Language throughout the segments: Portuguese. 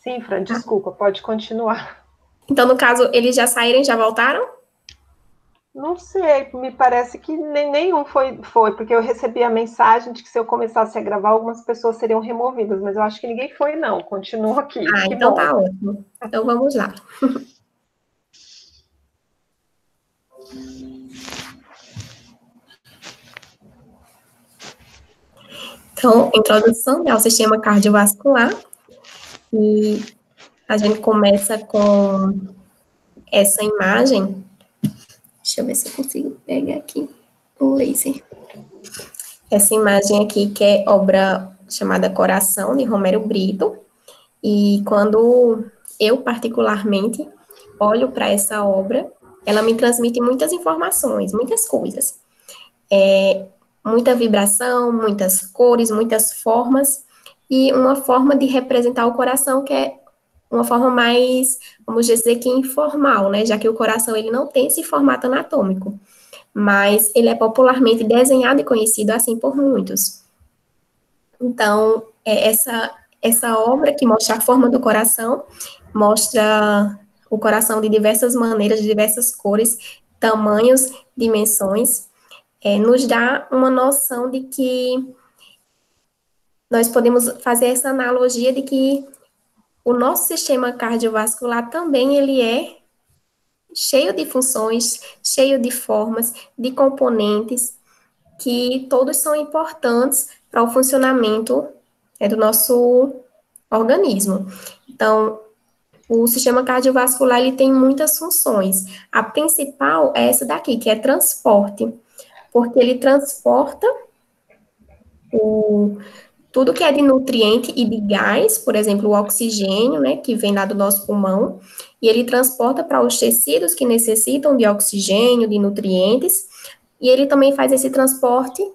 Sim, Fran, desculpa, pode continuar. Então, no caso, eles já saíram, já voltaram? Não sei, me parece que nenhum foi, porque eu recebi a mensagem de que se eu começasse a gravar, algumas pessoas seriam removidas, mas eu acho que ninguém foi, não. Continua aqui, Ah, que então bom. tá ótimo. Então, vamos lá. Então, introdução ao sistema cardiovascular. E a gente começa com essa imagem. Deixa eu ver se eu consigo pegar aqui o laser. Essa imagem aqui, que é obra chamada Coração, de Romero Brito. E quando eu, particularmente, olho para essa obra, ela me transmite muitas informações, muitas coisas. Muita vibração, muitas cores, muitas formas, e uma forma de representar o coração que é uma forma mais, vamos dizer que informal, né? Já que o coração ele não tem esse formato anatômico, mas ele é popularmente desenhado e conhecido assim por muitos. Então, essa obra que mostra a forma do coração, mostra o coração de diversas maneiras, de diversas cores, tamanhos, dimensões, nos dá uma noção de que nós podemos fazer essa analogia de que o nosso sistema cardiovascular também ele é cheio de funções, cheio de formas, de componentes, que todos são importantes para o funcionamento do nosso organismo. Então, o sistema cardiovascular ele tem muitas funções. A principal é essa daqui, que é transporte, porque ele transporta tudo que é de nutriente e de gás, por exemplo, o oxigênio, né, que vem lá do nosso pulmão, e ele transporta para os tecidos que necessitam de oxigênio, de nutrientes, e ele também faz esse transporte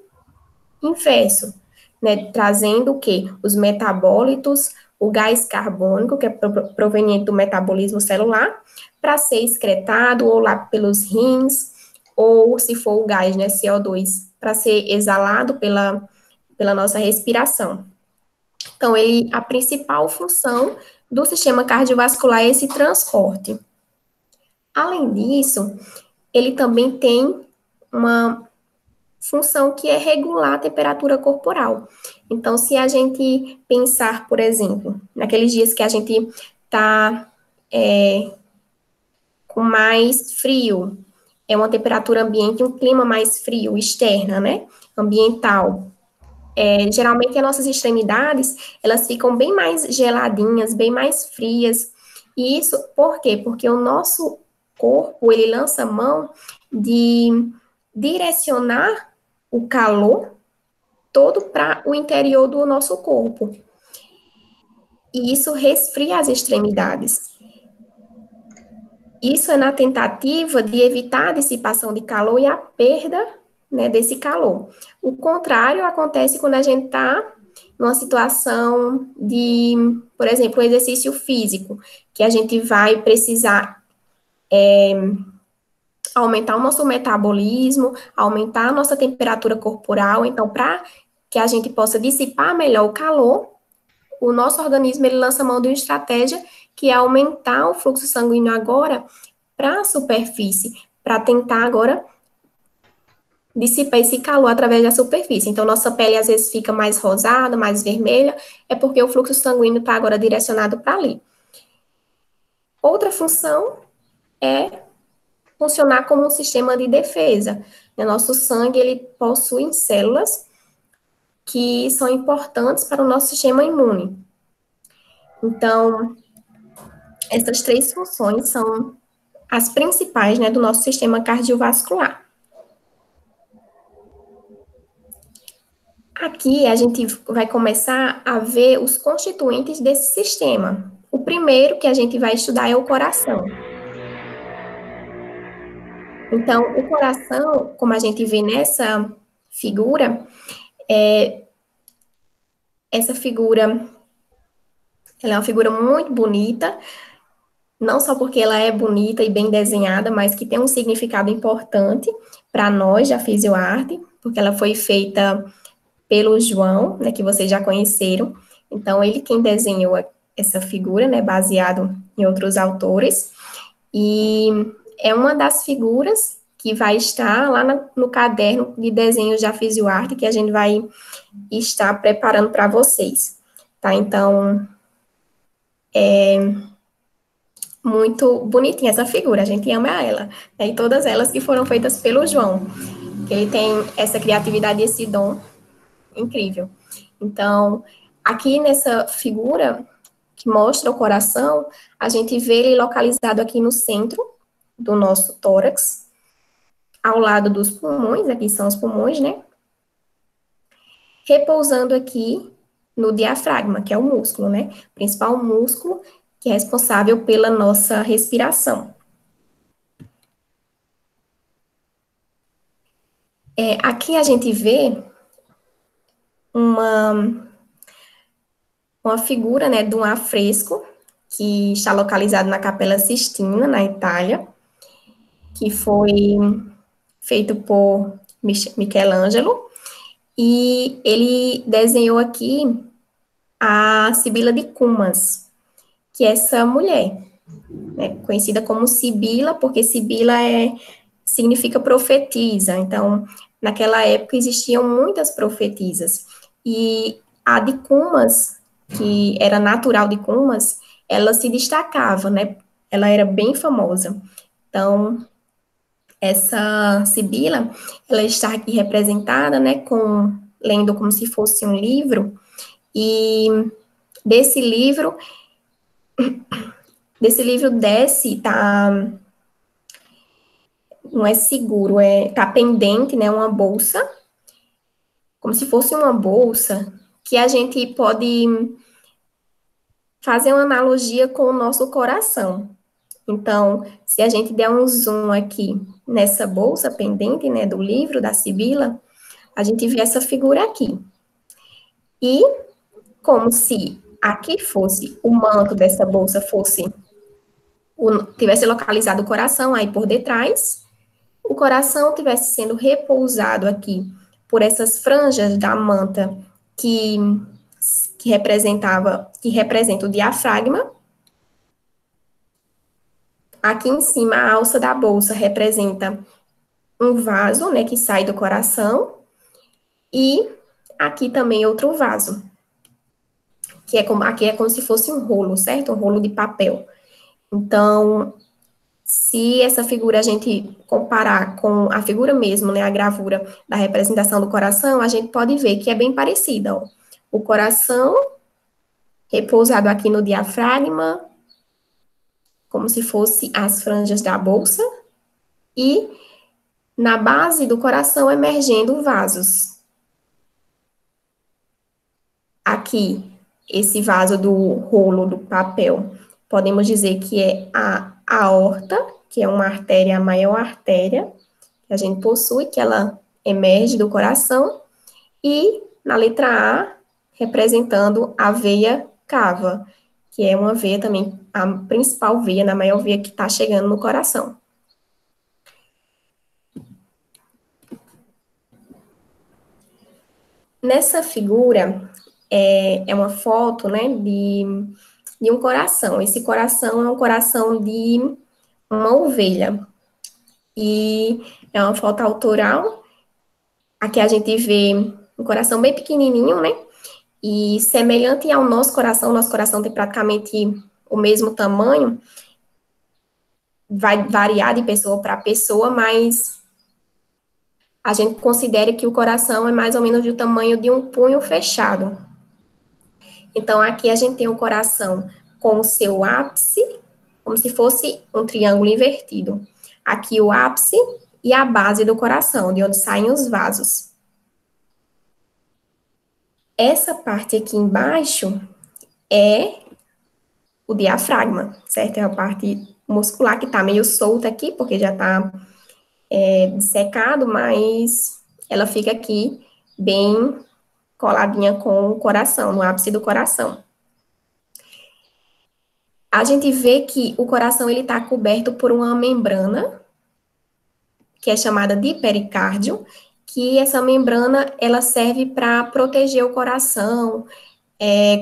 inverso, né, trazendo o quê? Os metabólitos, o gás carbônico, que é proveniente do metabolismo celular, para ser excretado ou lá pelos rins, ou se for o gás, né, CO2, para ser exalado pela nossa respiração. Então, a principal função do sistema cardiovascular é esse transporte. Além disso, ele também tem uma função que é regular a temperatura corporal. Então, se a gente pensar, por exemplo, naqueles dias que a gente está com mais frio, é uma temperatura ambiente, um clima mais frio, externa, né? Ambiental. Geralmente as nossas extremidades, elas ficam bem mais geladinhas, bem mais frias. E isso, por quê? Porque o nosso corpo, ele lança mão de direcionar o calor todo para o interior do nosso corpo. E isso resfria as extremidades. Isso é na tentativa de evitar a dissipação de calor e a perda, né, desse calor. O contrário acontece quando a gente está numa situação de, por exemplo, um exercício físico, que a gente vai precisar aumentar o nosso metabolismo, aumentar a nossa temperatura corporal. Então, para que a gente possa dissipar melhor o calor, o nosso organismo ele lança mão de uma estratégia que é aumentar o fluxo sanguíneo agora para a superfície, para tentar agora dissipar esse calor através da superfície. Então, nossa pele às vezes fica mais rosada, mais vermelha, é porque o fluxo sanguíneo está agora direcionado para ali. Outra função é funcionar como um sistema de defesa. Nosso sangue, ele possui células que são importantes para o nosso sistema imune. Então, essas três funções são as principais, né, do nosso sistema cardiovascular. Aqui a gente vai começar a ver os constituintes desse sistema. O primeiro que a gente vai estudar é o coração. Então, o coração, como a gente vê nessa figura, essa figura, ela é uma figura muito bonita, não só porque ela é bonita e bem desenhada, mas que tem um significado importante para nós da fisioarte, porque ela foi feita pelo João, né, que vocês já conheceram. Então, ele quem desenhou essa figura, né, baseado em outros autores, e é uma das figuras que vai estar lá no caderno de desenhos da Fisioarte, que a gente vai estar preparando para vocês, tá? Então, é muito bonitinha essa figura, a gente ama ela, né? E todas elas que foram feitas pelo João, que ele tem essa criatividade e esse dom incrível. Então, aqui nessa figura que mostra o coração, a gente vê ele localizado aqui no centro do nosso tórax, ao lado dos pulmões, aqui são os pulmões, né? Repousando aqui no diafragma, que é o músculo, né? O principal músculo que é responsável pela nossa respiração. Aqui a gente vê uma figura, né, de um afresco que está localizado na Capela Sistina, na Itália, que foi feito por Michelangelo, e ele desenhou aqui a Sibila de Cumas, que é essa mulher, né, conhecida como Sibila, porque Sibila significa profetisa. Então, naquela época existiam muitas profetisas, e a de Cumas, que era natural de Cumas, ela se destacava, né? Ela era bem famosa. Então, essa Sibila, ela está aqui representada, né, lendo como se fosse um livro, e desse livro desce, não é seguro, tá pendente, né, uma bolsa, como se fosse uma bolsa, que a gente pode fazer uma analogia com o nosso coração. Então, se a gente der um zoom aqui nessa bolsa pendente, né, do livro da Sibila, a gente vê essa figura aqui. E como se aqui fosse o manto dessa bolsa tivesse localizado o coração aí por detrás, o coração tivesse sendo repousado aqui por essas franjas da manta que representa o diafragma. Aqui em cima, a alça da bolsa representa um vaso, né, que sai do coração, e aqui também outro vaso, aqui é como se fosse um rolo, certo? Um rolo de papel. Então, se essa figura a gente comparar com a figura mesmo, né, a gravura da representação do coração, a gente pode ver que é bem parecida, ó. O coração repousado aqui no diafragma, como se fosse as franjas da bolsa, e na base do coração emergendo vasos. Aqui, esse vaso do rolo do papel, podemos dizer que é a aorta, que é uma artéria, a maior artéria que a gente possui, que ela emerge do coração, e na letra A, representando a veia cava, que é uma veia também, a principal veia, na maior veia que está chegando no coração. Nessa figura, é uma foto, né, de um coração. Esse coração é um coração de uma ovelha. E é uma foto autoral. Aqui a gente vê um coração bem pequenininho, né? E semelhante ao nosso coração tem praticamente o mesmo tamanho. Vai variar de pessoa para pessoa, mas a gente considera que o coração é mais ou menos do tamanho de um punho fechado. Então, aqui a gente tem o coração com o seu ápice, como se fosse um triângulo invertido. Aqui o ápice e a base do coração, de onde saem os vasos. Essa parte aqui embaixo é o diafragma, certo? É a parte muscular que tá meio solta aqui, porque já tá dissecado, mas ela fica aqui bem coladinha com o coração, no ápice do coração. A gente vê que o coração ele está coberto por uma membrana, que é chamada de pericárdio, que essa membrana, ela serve para proteger o coração,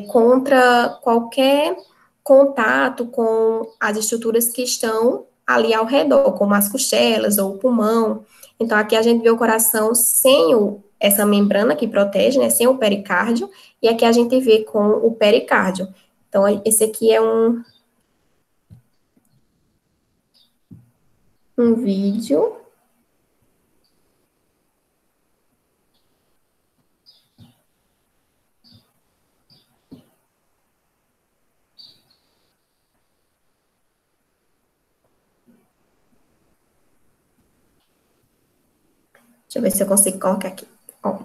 contra qualquer contato com as estruturas que estão ali ao redor, como as costelas ou o pulmão. Então, aqui a gente vê o coração sem essa membrana que protege, né, sem o pericárdio, e aqui a gente vê com o pericárdio. Então, esse aqui é um vídeo. Deixa eu ver se eu consigo colocar aqui. Ó.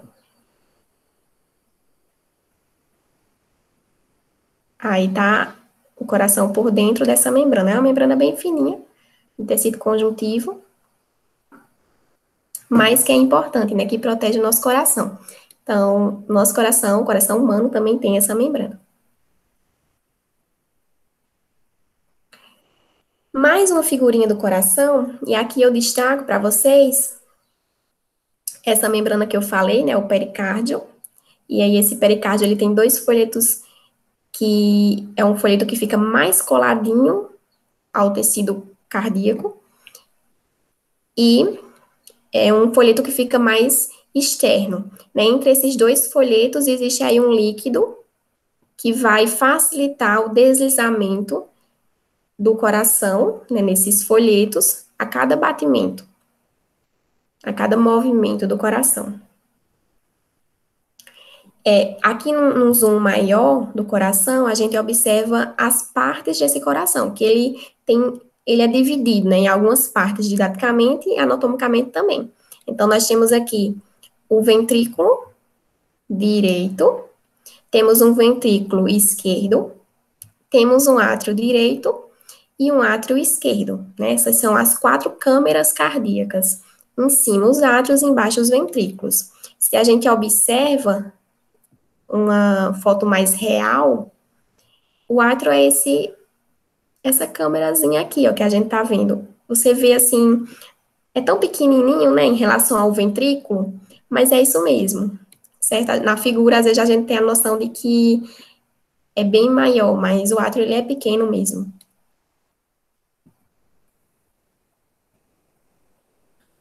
Aí tá o coração por dentro dessa membrana. É uma membrana bem fininha, de tecido conjuntivo, mas que é importante, né? Que protege o nosso coração. Então, nosso coração, o coração humano, também tem essa membrana. Mais uma figurinha do coração, e aqui eu destaco para vocês essa membrana que eu falei, né? O pericárdio. E aí, esse pericárdio, ele tem dois folhetos, que é um folheto que fica mais coladinho ao tecido cardíaco, e é um folheto que fica mais externo, né? Entre esses dois folhetos existe aí um líquido que vai facilitar o deslizamento do coração, né, nesses folhetos, a cada batimento, a cada movimento do coração. Aqui no zoom maior do coração, a gente observa as partes desse coração, que ele é dividido, né, em algumas partes, didaticamente e anatomicamente também. Então, nós temos aqui o ventrículo direito, temos um ventrículo esquerdo, temos um átrio direito e um átrio esquerdo, né? Essas são as 4 câmeras cardíacas. Em cima os átrios, embaixo os ventrículos. Se a gente observa uma foto mais real, o átrio é essa câmerazinha aqui, ó, que a gente tá vendo. Você vê assim, é tão pequenininho, né, em relação ao ventrículo, mas é isso mesmo, certo? Na figura, às vezes, a gente tem a noção de que é bem maior, mas o átrio, ele é pequeno mesmo.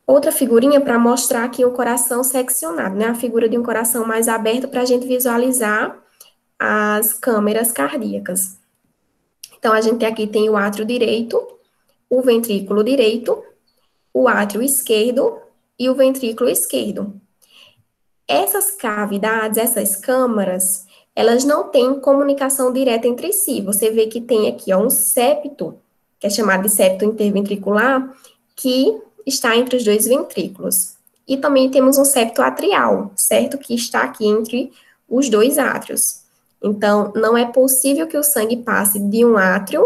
Outra figurinha para mostrar aqui o coração seccionado, né? A figura de um coração mais aberto para a gente visualizar as câmeras cardíacas. Então, a gente aqui tem o átrio direito, o ventrículo direito, o átrio esquerdo e o ventrículo esquerdo. Essas cavidades, essas câmaras, elas não têm comunicação direta entre si. Você vê que tem aqui, ó, um septo, que é chamado de septo interventricular, que está entre os dois ventrículos. E também temos um septo atrial, certo? Que está aqui entre os dois átrios. Então, não é possível que o sangue passe de um átrio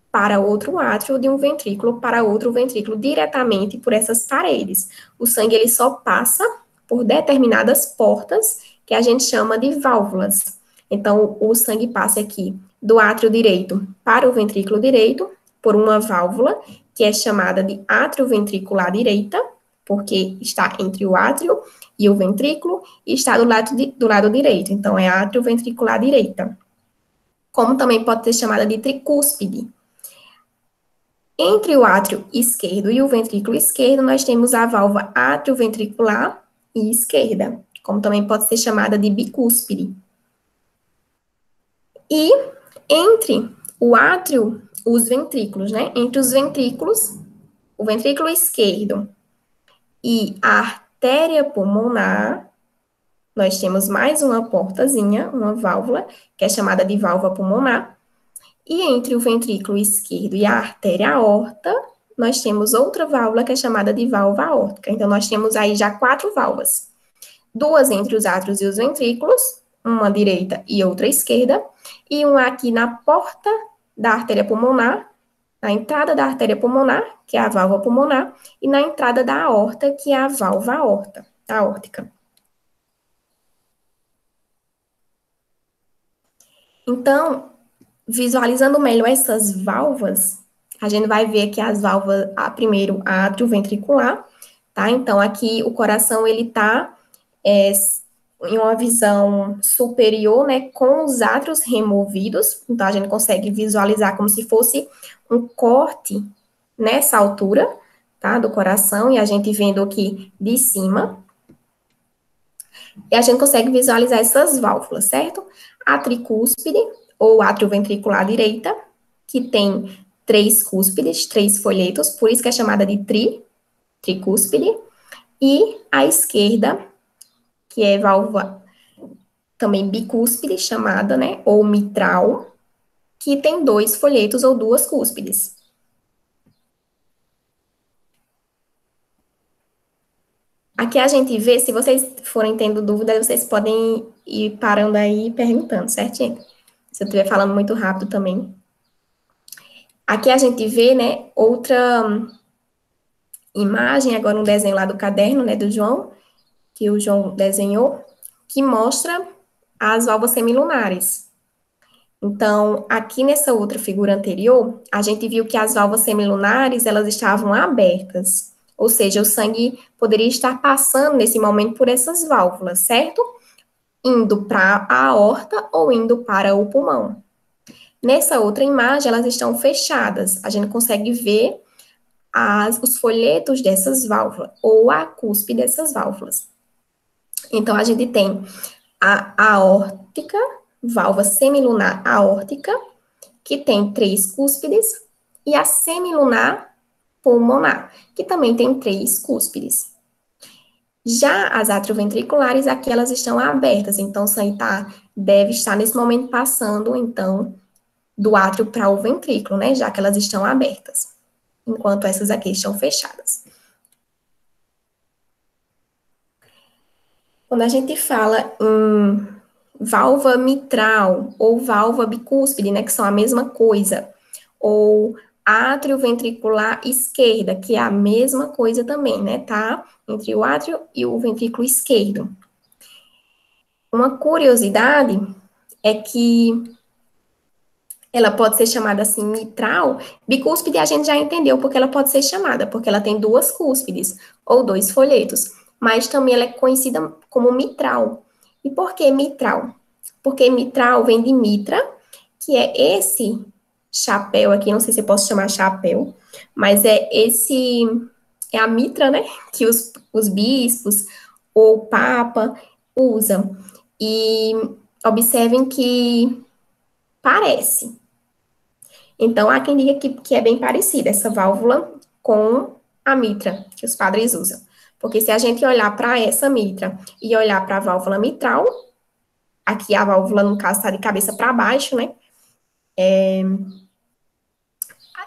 para outro átrio, de um ventrículo para outro ventrículo, diretamente por essas paredes. O sangue, ele só passa por determinadas portas, que a gente chama de válvulas. Então, o sangue passa aqui do átrio direito para o ventrículo direito, por uma válvula, que é chamada de átrio ventricular direita, porque está entre o átrio e o ventrículo, e está do lado direito. Então, é átrio ventricular direita. Como também pode ser chamada de tricúspide. Entre o átrio esquerdo e o ventrículo esquerdo, nós temos a válvula atrioventricular e esquerda, como também pode ser chamada de bicúspide. E entre o átrio, os ventrículos, né? Entre os ventrículos, o ventrículo esquerdo e a artéria pulmonar, nós temos mais uma portazinha, uma válvula, que é chamada de válvula pulmonar. E entre o ventrículo esquerdo e a artéria aorta, nós temos outra válvula que é chamada de válvula aórtica. Então, nós temos aí já 4 válvulas. 2 entre os átrios e os ventrículos, uma direita e outra esquerda, e uma aqui na porta da artéria pulmonar, na entrada da artéria pulmonar, que é a válvula pulmonar, e na entrada da aorta, que é a válvula aórtica. Então, visualizando melhor essas válvulas, a gente vai ver aqui as válvulas, primeiro a atrioventricular, tá? Então, aqui o coração, ele tá em uma visão superior, né, com os átrios removidos, então a gente consegue visualizar como se fosse um corte nessa altura, tá, do coração, e a gente vendo aqui de cima, e a gente consegue visualizar essas válvulas, certo? A tricúspide, ou átrio ventricular direita, que tem 3 cúspides, 3 folhetos, por isso que é chamada de tricúspide, e a esquerda, que é válvula também bicúspide, chamada, né, ou mitral, que tem 2 folhetos ou 2 cúspides. Aqui a gente vê, se vocês forem tendo dúvida, vocês podem ir parando aí e perguntando, certinho? Se eu estiver falando muito rápido também. Aqui a gente vê, né, outra imagem, agora um desenho lá do caderno, né, do João, que o João desenhou, que mostra as válvulas semilunares. Então, aqui nessa outra figura anterior, a gente viu que as válvulas semilunares, elas estavam abertas, ou seja, o sangue poderia estar passando nesse momento por essas válvulas, certo? Indo para a aorta ou indo para o pulmão. Nessa outra imagem, elas estão fechadas, a gente consegue ver os folhetos dessas válvulas, ou a cúspide dessas válvulas. Então, a gente tem a aórtica, válvula semilunar aórtica, que tem 3 cúspides, e a semilunar pulmonar, que também tem 3 cúspides. Já as atrioventriculares, aqui elas estão abertas, então o sangue deve estar nesse momento passando, então, do átrio para o ventrículo, né, já que elas estão abertas, enquanto essas aqui estão fechadas. Quando a gente fala em válvula mitral ou válvula bicúspide, né, que são a mesma coisa, ou átrio ventricular esquerda, que é a mesma coisa também, né, tá? Entre o átrio e o ventrículo esquerdo. Uma curiosidade é que ela pode ser chamada assim mitral. Bicúspide a gente já entendeu porque ela pode ser chamada, porque ela tem 2 cúspides ou 2 folhetos, mas também ela é conhecida como mitral. E por que mitral? Porque mitral vem de mitra, que é esse chapéu aqui, não sei se eu posso chamar chapéu, mas é a mitra, né, que os bispos ou o papa usam. E observem que parece. Então, há quem diga que é bem parecida essa válvula com a mitra que os padres usam. Porque se a gente olhar para essa mitra e olhar para a válvula mitral, aqui a válvula, no caso, está de cabeça para baixo, né?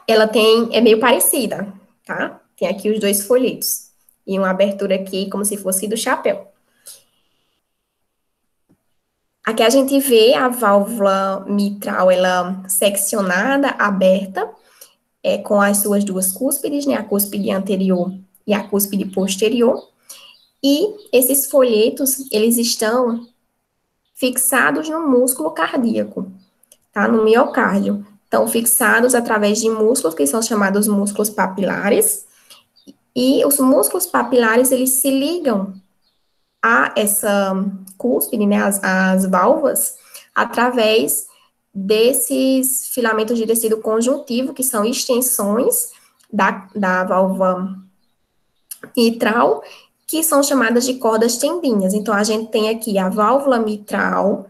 Ela é meio parecida, tá? Tem aqui os 2 folhetos. E uma abertura aqui, como se fosse do chapéu. Aqui a gente vê a válvula mitral, ela seccionada, aberta, com as suas 2 cúspides, né? A cúspide anterior e a cúspide posterior. E esses folhetos, eles estão fixados no músculo cardíaco, tá? No miocárdio. Estão fixados através de músculos que são chamados músculos papilares. E os músculos papilares, eles se ligam a essa cúspide, né, as válvulas, através desses filamentos de tecido conjuntivo, que são extensões da válvula mitral, que são chamadas de cordas tendinhas. Então, a gente tem aqui a válvula mitral,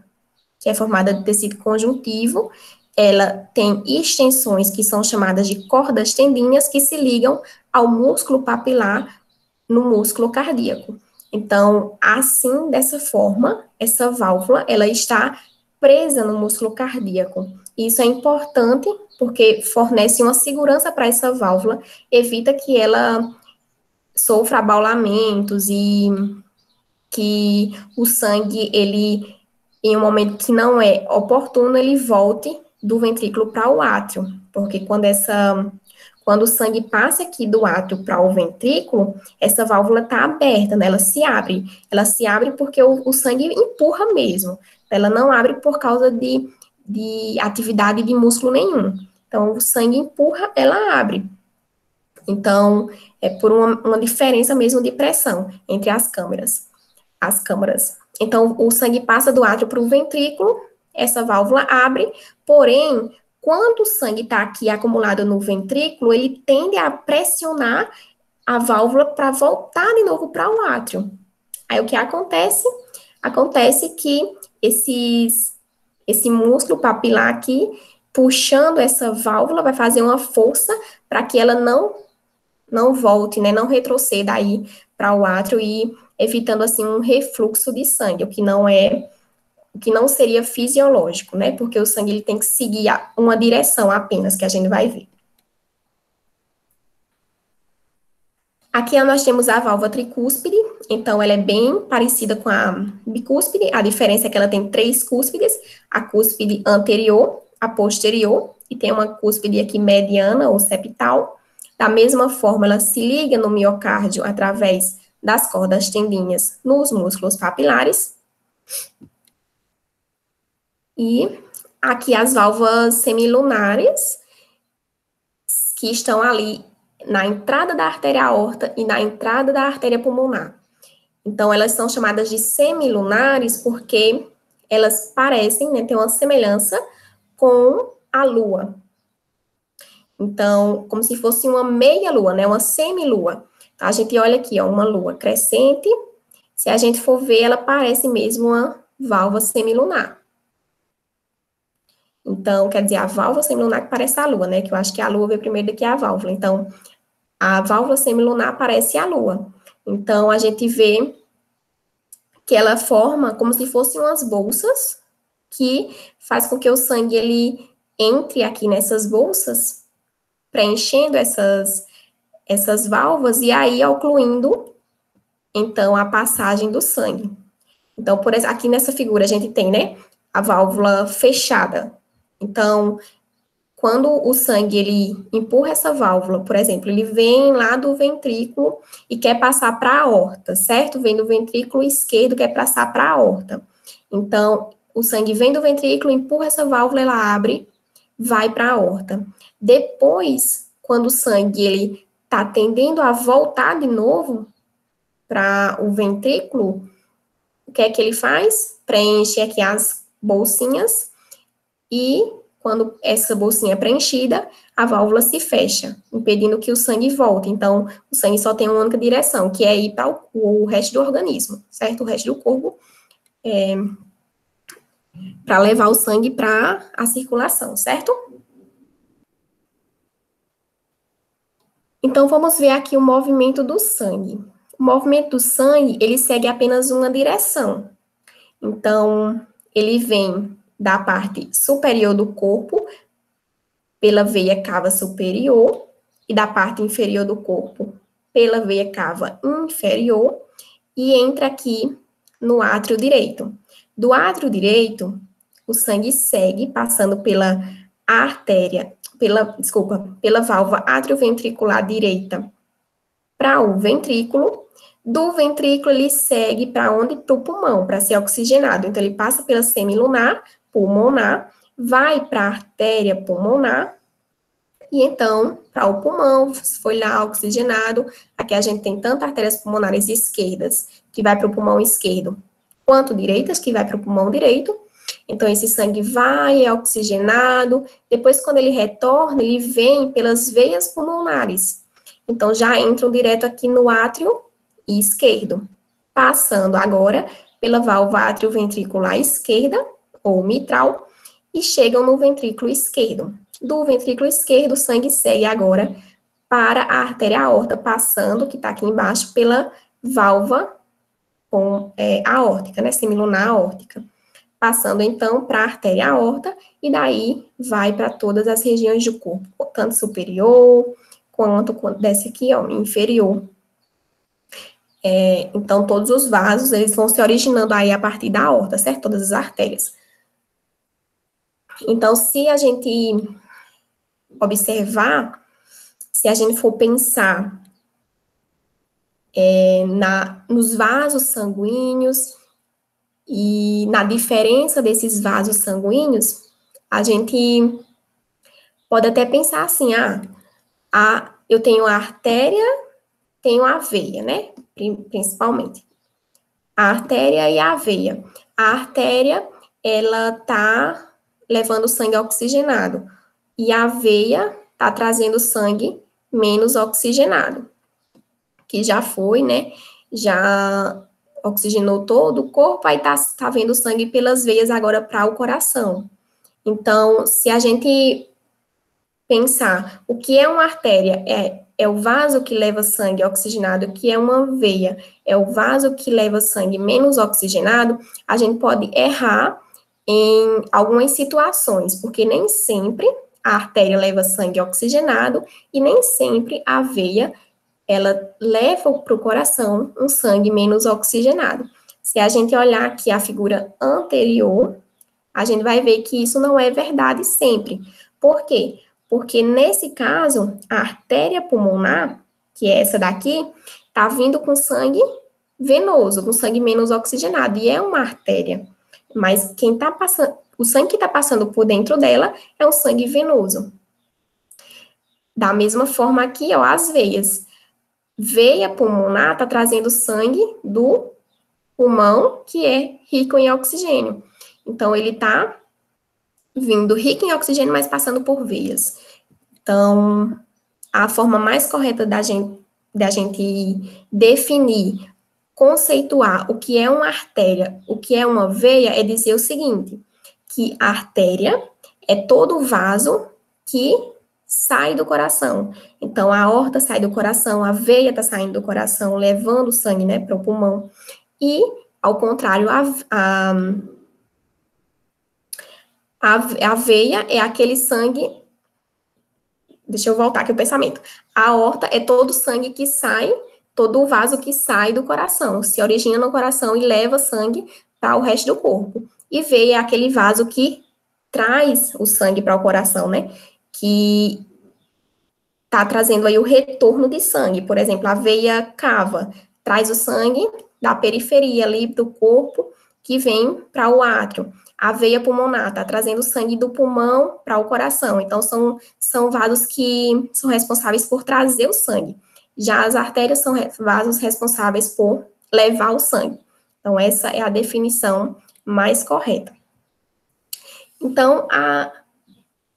que é formada de tecido conjuntivo, ela tem extensões que são chamadas de cordas tendinhas, que se ligam ao músculo papilar no músculo cardíaco. Então, assim, dessa forma, essa válvula, ela está presa no músculo cardíaco. Isso é importante porque fornece uma segurança para essa válvula, evita que ela sofra abaulamentos e que o sangue, ele, em um momento que não é oportuno, ele volte do ventrículo para o átrio, porque quando o sangue passa aqui do átrio para o ventrículo, essa válvula está aberta, né? Ela se abre. Ela se abre porque o sangue empurra mesmo. Ela não abre por causa de atividade de músculo nenhum. Então, o sangue empurra, ela abre. Então, É por uma diferença mesmo de pressão entre as câmaras. Então, o sangue passa do átrio para o ventrículo, essa válvula abre, porém, quando o sangue está aqui acumulado no ventrículo, ele tende a pressionar a válvula para voltar de novo para o átrio. Aí, o que acontece? Acontece que esse músculo papilar aqui, puxando essa válvula, vai fazer uma força para que ela não volte, né, não retroceda aí para o átrio e evitando assim um refluxo de sangue, o que não seria fisiológico, né? Porque o sangue ele tem que seguir uma direção apenas que a gente vai ver. Aqui nós temos a válvula tricúspide, então ela é bem parecida com a bicúspide, a diferença é que ela tem 3 cúspides, a cúspide anterior, a posterior, e tem uma cúspide aqui mediana ou septal. Da mesma forma, ela se liga no miocárdio através das cordas tendinhas nos músculos papilares. E aqui as válvulas semilunares, que estão ali na entrada da artéria aorta e na entrada da artéria pulmonar. Então, elas são chamadas de semilunares porque elas parecem, né, ter uma semelhança com a Lua. Então, como se fosse uma meia-lua, né, uma semilua. Então, a gente olha aqui, ó, uma lua crescente. Se a gente for ver, ela parece mesmo uma válvula semilunar. Então, quer dizer, a válvula semilunar que parece a Lua, né? Que eu acho que a Lua veio primeiro do que a válvula. Então, a válvula semilunar parece a Lua. Então, a gente vê que ela forma como se fossem umas bolsas que faz com que o sangue ele entre aqui nessas bolsas, preenchendo essas válvulas e aí ocluindo, então, a passagem do sangue. Então, por exemplo, aqui nessa figura a gente tem, né, a válvula fechada. Então, quando o sangue, ele empurra essa válvula, por exemplo, ele vem lá do ventrículo e quer passar para a aorta, certo? Vem do ventrículo esquerdo, quer passar para a aorta. Então, o sangue vem do ventrículo, empurra essa válvula, ela abre, vai para a aorta. Depois, quando o sangue, ele está tendendo a voltar de novo para o ventrículo, o que é que ele faz? Preenche aqui as bolsinhas e quando essa bolsinha é preenchida, a válvula se fecha, impedindo que o sangue volte. Então, o sangue só tem uma única direção, que é ir para o resto do organismo, certo? O resto do corpo, para levar o sangue para a circulação, certo? Então, vamos ver aqui o movimento do sangue. O movimento do sangue, ele segue apenas uma direção. Então, ele vem da parte superior do corpo, pela veia cava superior, e da parte inferior do corpo, pela veia cava inferior, e entra aqui no átrio direito. Do átrio direito, o sangue segue passando pela pela válvula atrioventricular direita para o ventrículo. Do ventrículo, ele segue para onde? Para o pulmão, para ser oxigenado. Então, ele passa pela semilunar, pulmonar, vai para a artéria pulmonar, e então, para o pulmão, foi lá oxigenado. Aqui a gente tem tanto artérias pulmonares esquerdas, que vai para o pulmão esquerdo, quanto direitas, que vai para o pulmão direito. Então, esse sangue vai, é oxigenado. Depois, quando ele retorna, ele vem pelas veias pulmonares. Então, já entram direto aqui no átrio esquerdo, passando agora pela válvula atrioventricular esquerda, ou mitral, e chegam no ventrículo esquerdo. Do ventrículo esquerdo, o sangue segue agora para a artéria aorta, passando, que está aqui embaixo, pela válvula aórtica, né, semilunar aórtica. Passando, então, para a artéria aorta, e daí vai para todas as regiões do corpo, tanto superior, quanto desce aqui, ó, inferior. Então, todos os vasos, eles vão se originando aí a partir da aorta, certo? Todas as artérias. Então, se a gente observar, se a gente for pensar nos vasos sanguíneos e na diferença desses vasos sanguíneos, a gente pode até pensar assim, eu tenho a artéria tenho a veia, né? Principalmente. A artéria e a veia. A artéria, ela tá levando sangue oxigenado. E a veia tá trazendo sangue menos oxigenado. Que já foi, né? Já oxigenou todo o corpo, aí tá vendo sangue pelas veias agora para o coração. Então, se a gente pensar o que é uma artéria, é o vaso que leva sangue oxigenado, o que é uma veia, é o vaso que leva sangue menos oxigenado, a gente pode errar em algumas situações, porque nem sempre a artéria leva sangue oxigenado e nem sempre a veia ela leva para o coração um sangue menos oxigenado. Se a gente olhar aqui a figura anterior, a gente vai ver que isso não é verdade sempre. Por quê? Porque nesse caso, a artéria pulmonar, que é essa daqui, tá vindo com sangue venoso, com sangue menos oxigenado, e é uma artéria. Mas quem tá passando, o sangue que tá passando por dentro dela é um sangue venoso. Da mesma forma aqui, ó, as veias. Veia pulmonar está trazendo sangue do pulmão, que é rico em oxigênio. Então, ele está vindo rico em oxigênio, mas passando por veias. Então, a forma mais correta da gente definir, conceituar o que é uma artéria, o que é uma veia, é dizer o seguinte, que a artéria é todo vaso que sai do coração. Então, a aorta sai do coração, a veia está saindo do coração, levando sangue, né, para o pulmão. E, ao contrário, a veia é aquele sangue. Deixa eu voltar aqui o pensamento. A aorta é todo o sangue que sai, todo o vaso que sai do coração, se origina no coração e leva sangue para o resto do corpo. E veia é aquele vaso que traz o sangue para o coração, né? Que tá trazendo aí o retorno de sangue. Por exemplo, a veia cava traz o sangue da periferia ali do corpo que vem para o átrio. A veia pulmonar está trazendo sangue do pulmão para o coração. Então, são vasos que são responsáveis por trazer o sangue. Já as artérias são vasos responsáveis por levar o sangue. Então, essa é a definição mais correta. Então,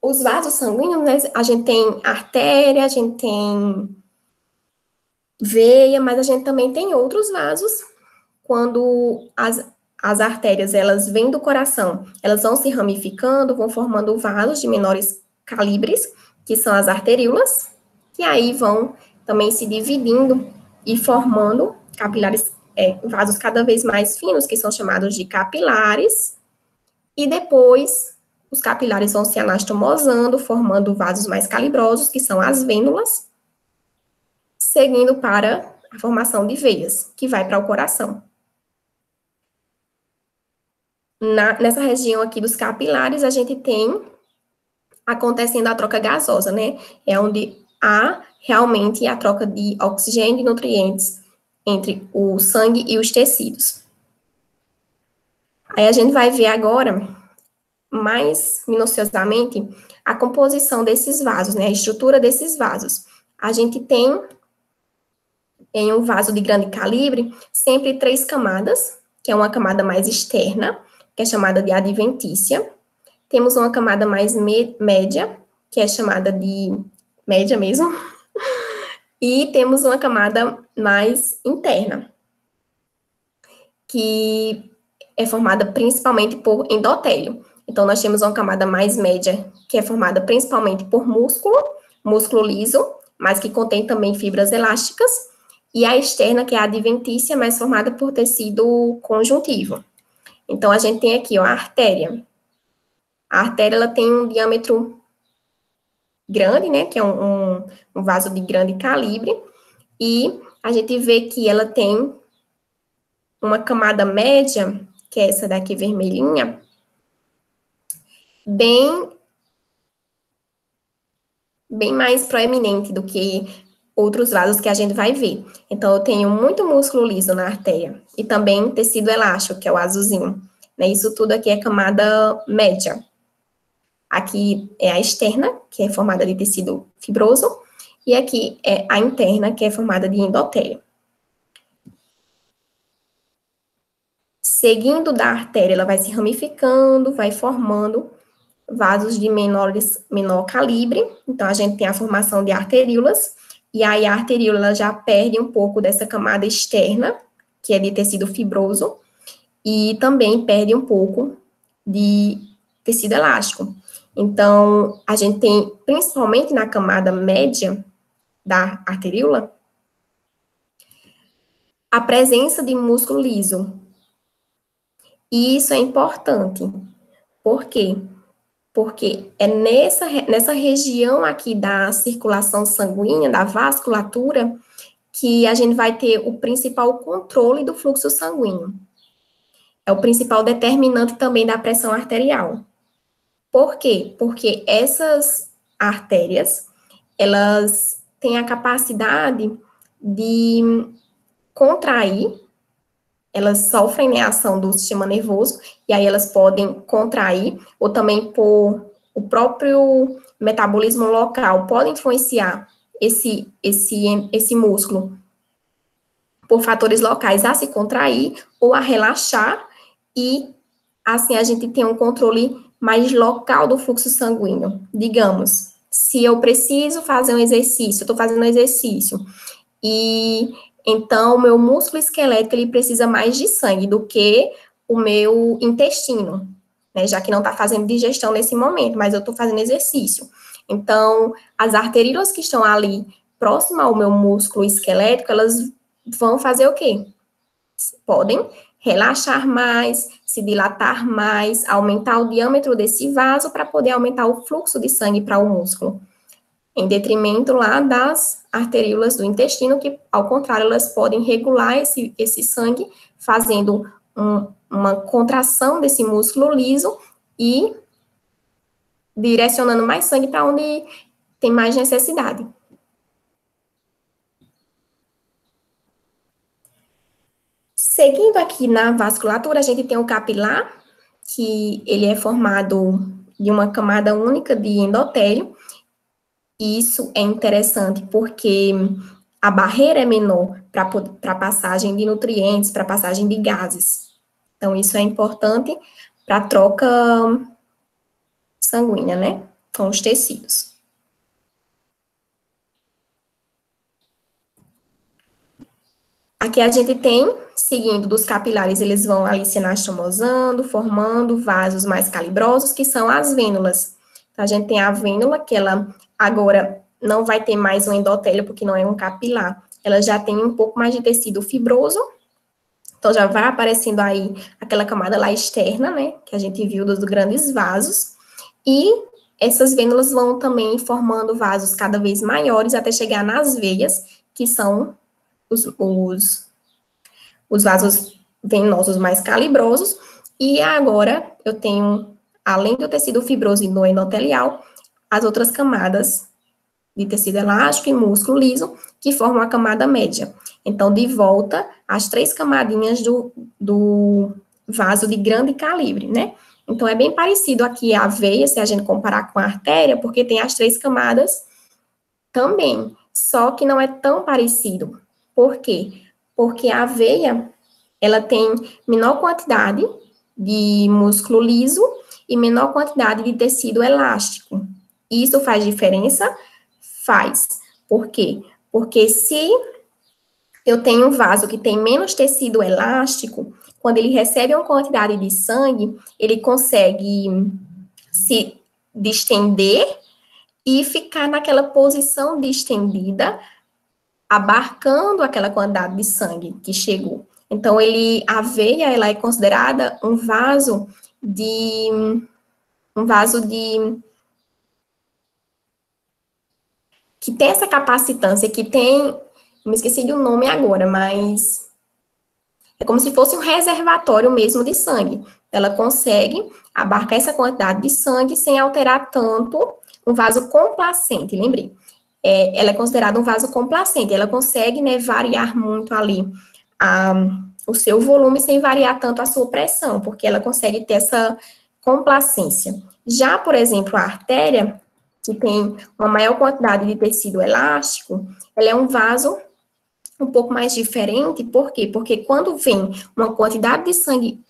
os vasos sanguíneos, né, a gente tem artéria, a gente tem veia, mas a gente também tem outros vasos. Quando as artérias, elas vêm do coração, elas vão se ramificando, vão formando vasos de menores calibres, que são as arteríolas, que aí vão também se dividindo e formando capilares, vasos cada vez mais finos, que são chamados de capilares, e depois os capilares vão se anastomosando, formando vasos mais calibrosos, que são as vênulas, seguindo para a formação de veias, que vai para o coração. Nessa região aqui dos capilares, a gente tem acontecendo a troca gasosa, né? É onde há realmente a troca de oxigênio e nutrientes entre o sangue e os tecidos. Aí a gente vai ver agora, mais minuciosamente, a composição desses vasos, né? A estrutura desses vasos. A gente tem, em um vaso de grande calibre, sempre 3 camadas, que é uma camada mais externa, que é chamada de adventícia. Temos uma camada mais média, que é chamada de média mesmo. E temos uma camada mais interna, que é formada principalmente por endotélio. Então, nós temos uma camada mais média, que é formada principalmente por músculo liso, mas que contém também fibras elásticas, e a externa, que é a adventícia, mais formada por tecido conjuntivo. Então, a gente tem aqui, ó, a artéria. A artéria, ela tem um diâmetro grande, né, que é um vaso de grande calibre, e a gente vê que ela tem uma camada média, que é essa daqui vermelhinha, bem mais proeminente do que outros vasos que a gente vai ver. Então, eu tenho muito músculo liso na artéria, e também tecido elástico, que é o azulzinho. Né? Isso tudo aqui é camada média. Aqui é a externa, que é formada de tecido fibroso, e aqui é a interna, que é formada de endotélio. Seguindo da artéria, ela vai se ramificando, vai formando vasos de menor calibre. Então, a gente tem a formação de arteríolas, e aí a arteríola já perde um pouco dessa camada externa, que é de tecido fibroso, e também perde um pouco de tecido elástico. Então, a gente tem, principalmente na camada média da arteríola, a presença de músculo liso. E isso é importante. Por quê? Porque é nessa região aqui da circulação sanguínea, da vasculatura, que a gente vai ter o principal controle do fluxo sanguíneo. É o principal determinante também da pressão arterial. Por quê? Porque essas artérias, elas têm a capacidade de contrair, elas sofrem, né, a ação do sistema nervoso, e aí elas podem contrair, ou também por o próprio metabolismo local pode influenciar esse músculo por fatores locais a se contrair ou a relaxar, e assim a gente tem um controle mais local do fluxo sanguíneo. Digamos, se eu preciso fazer um exercício, eu estou fazendo um exercício, e então o meu músculo esquelético ele precisa mais de sangue do que o meu intestino, né, já que não está fazendo digestão nesse momento, mas eu estou fazendo exercício. Então, as arteríolas que estão ali próximas ao meu músculo esquelético, elas vão fazer o quê? Podem relaxar mais, se dilatar mais, aumentar o diâmetro desse vaso para poder aumentar o fluxo de sangue para o músculo, em detrimento lá das arteríolas do intestino, que, ao contrário, elas podem regular esse sangue, fazendo uma contração desse músculo liso e direcionando mais sangue para onde tem mais necessidade. Seguindo aqui na vasculatura, a gente tem o capilar, que ele é formado de uma camada única de endotélio. Isso é interessante porque a barreira é menor para a passagem de nutrientes, para a passagem de gases. Então, isso é importante para a troca sanguínea, né, com os tecidos. Aqui a gente tem, seguindo dos capilares, eles vão ali se anastomosando, formando vasos mais calibrosos, que são as vênulas. Então, a gente tem a vênula, que ela agora não vai ter mais um endotélio, porque não é um capilar. Ela já tem um pouco mais de tecido fibroso, então já vai aparecendo aí aquela camada lá externa, né, que a gente viu dos grandes vasos. E essas vênulas vão também formando vasos cada vez maiores, até chegar nas veias, que são os vasos venosos mais calibrosos, e agora eu tenho, além do tecido fibroso e do endotelial, as outras camadas de tecido elástico e músculo liso, que formam a camada média. Então, de volta, as 3 camadinhas do vaso de grande calibre, né? Então, é bem parecido aqui a veia, se a gente comparar com a artéria, porque tem as 3 camadas também, só que não é tão parecido. Por quê? Porque a veia, ela tem menor quantidade de músculo liso e menor quantidade de tecido elástico. Isso faz diferença? Faz. Por quê? Porque se eu tenho um vaso que tem menos tecido elástico, quando ele recebe uma quantidade de sangue, ele consegue se distender e ficar naquela posição distendida, abarcando aquela quantidade de sangue que chegou. Então, a veia, ela é considerada um vaso que tem essa capacitância, que tem, me esqueci de um nome agora, mas é como se fosse um reservatório mesmo de sangue. Ela consegue abarcar essa quantidade de sangue sem alterar tanto um vaso complacente, lembrei. Ela é considerada um vaso complacente, ela consegue, né, variar muito ali o seu volume sem variar tanto a sua pressão, porque ela consegue ter essa complacência. Já, por exemplo, a artéria, que tem uma maior quantidade de tecido elástico, ela é um vaso um pouco mais diferente. Por quê? Porque quando vem uma quantidade de sangue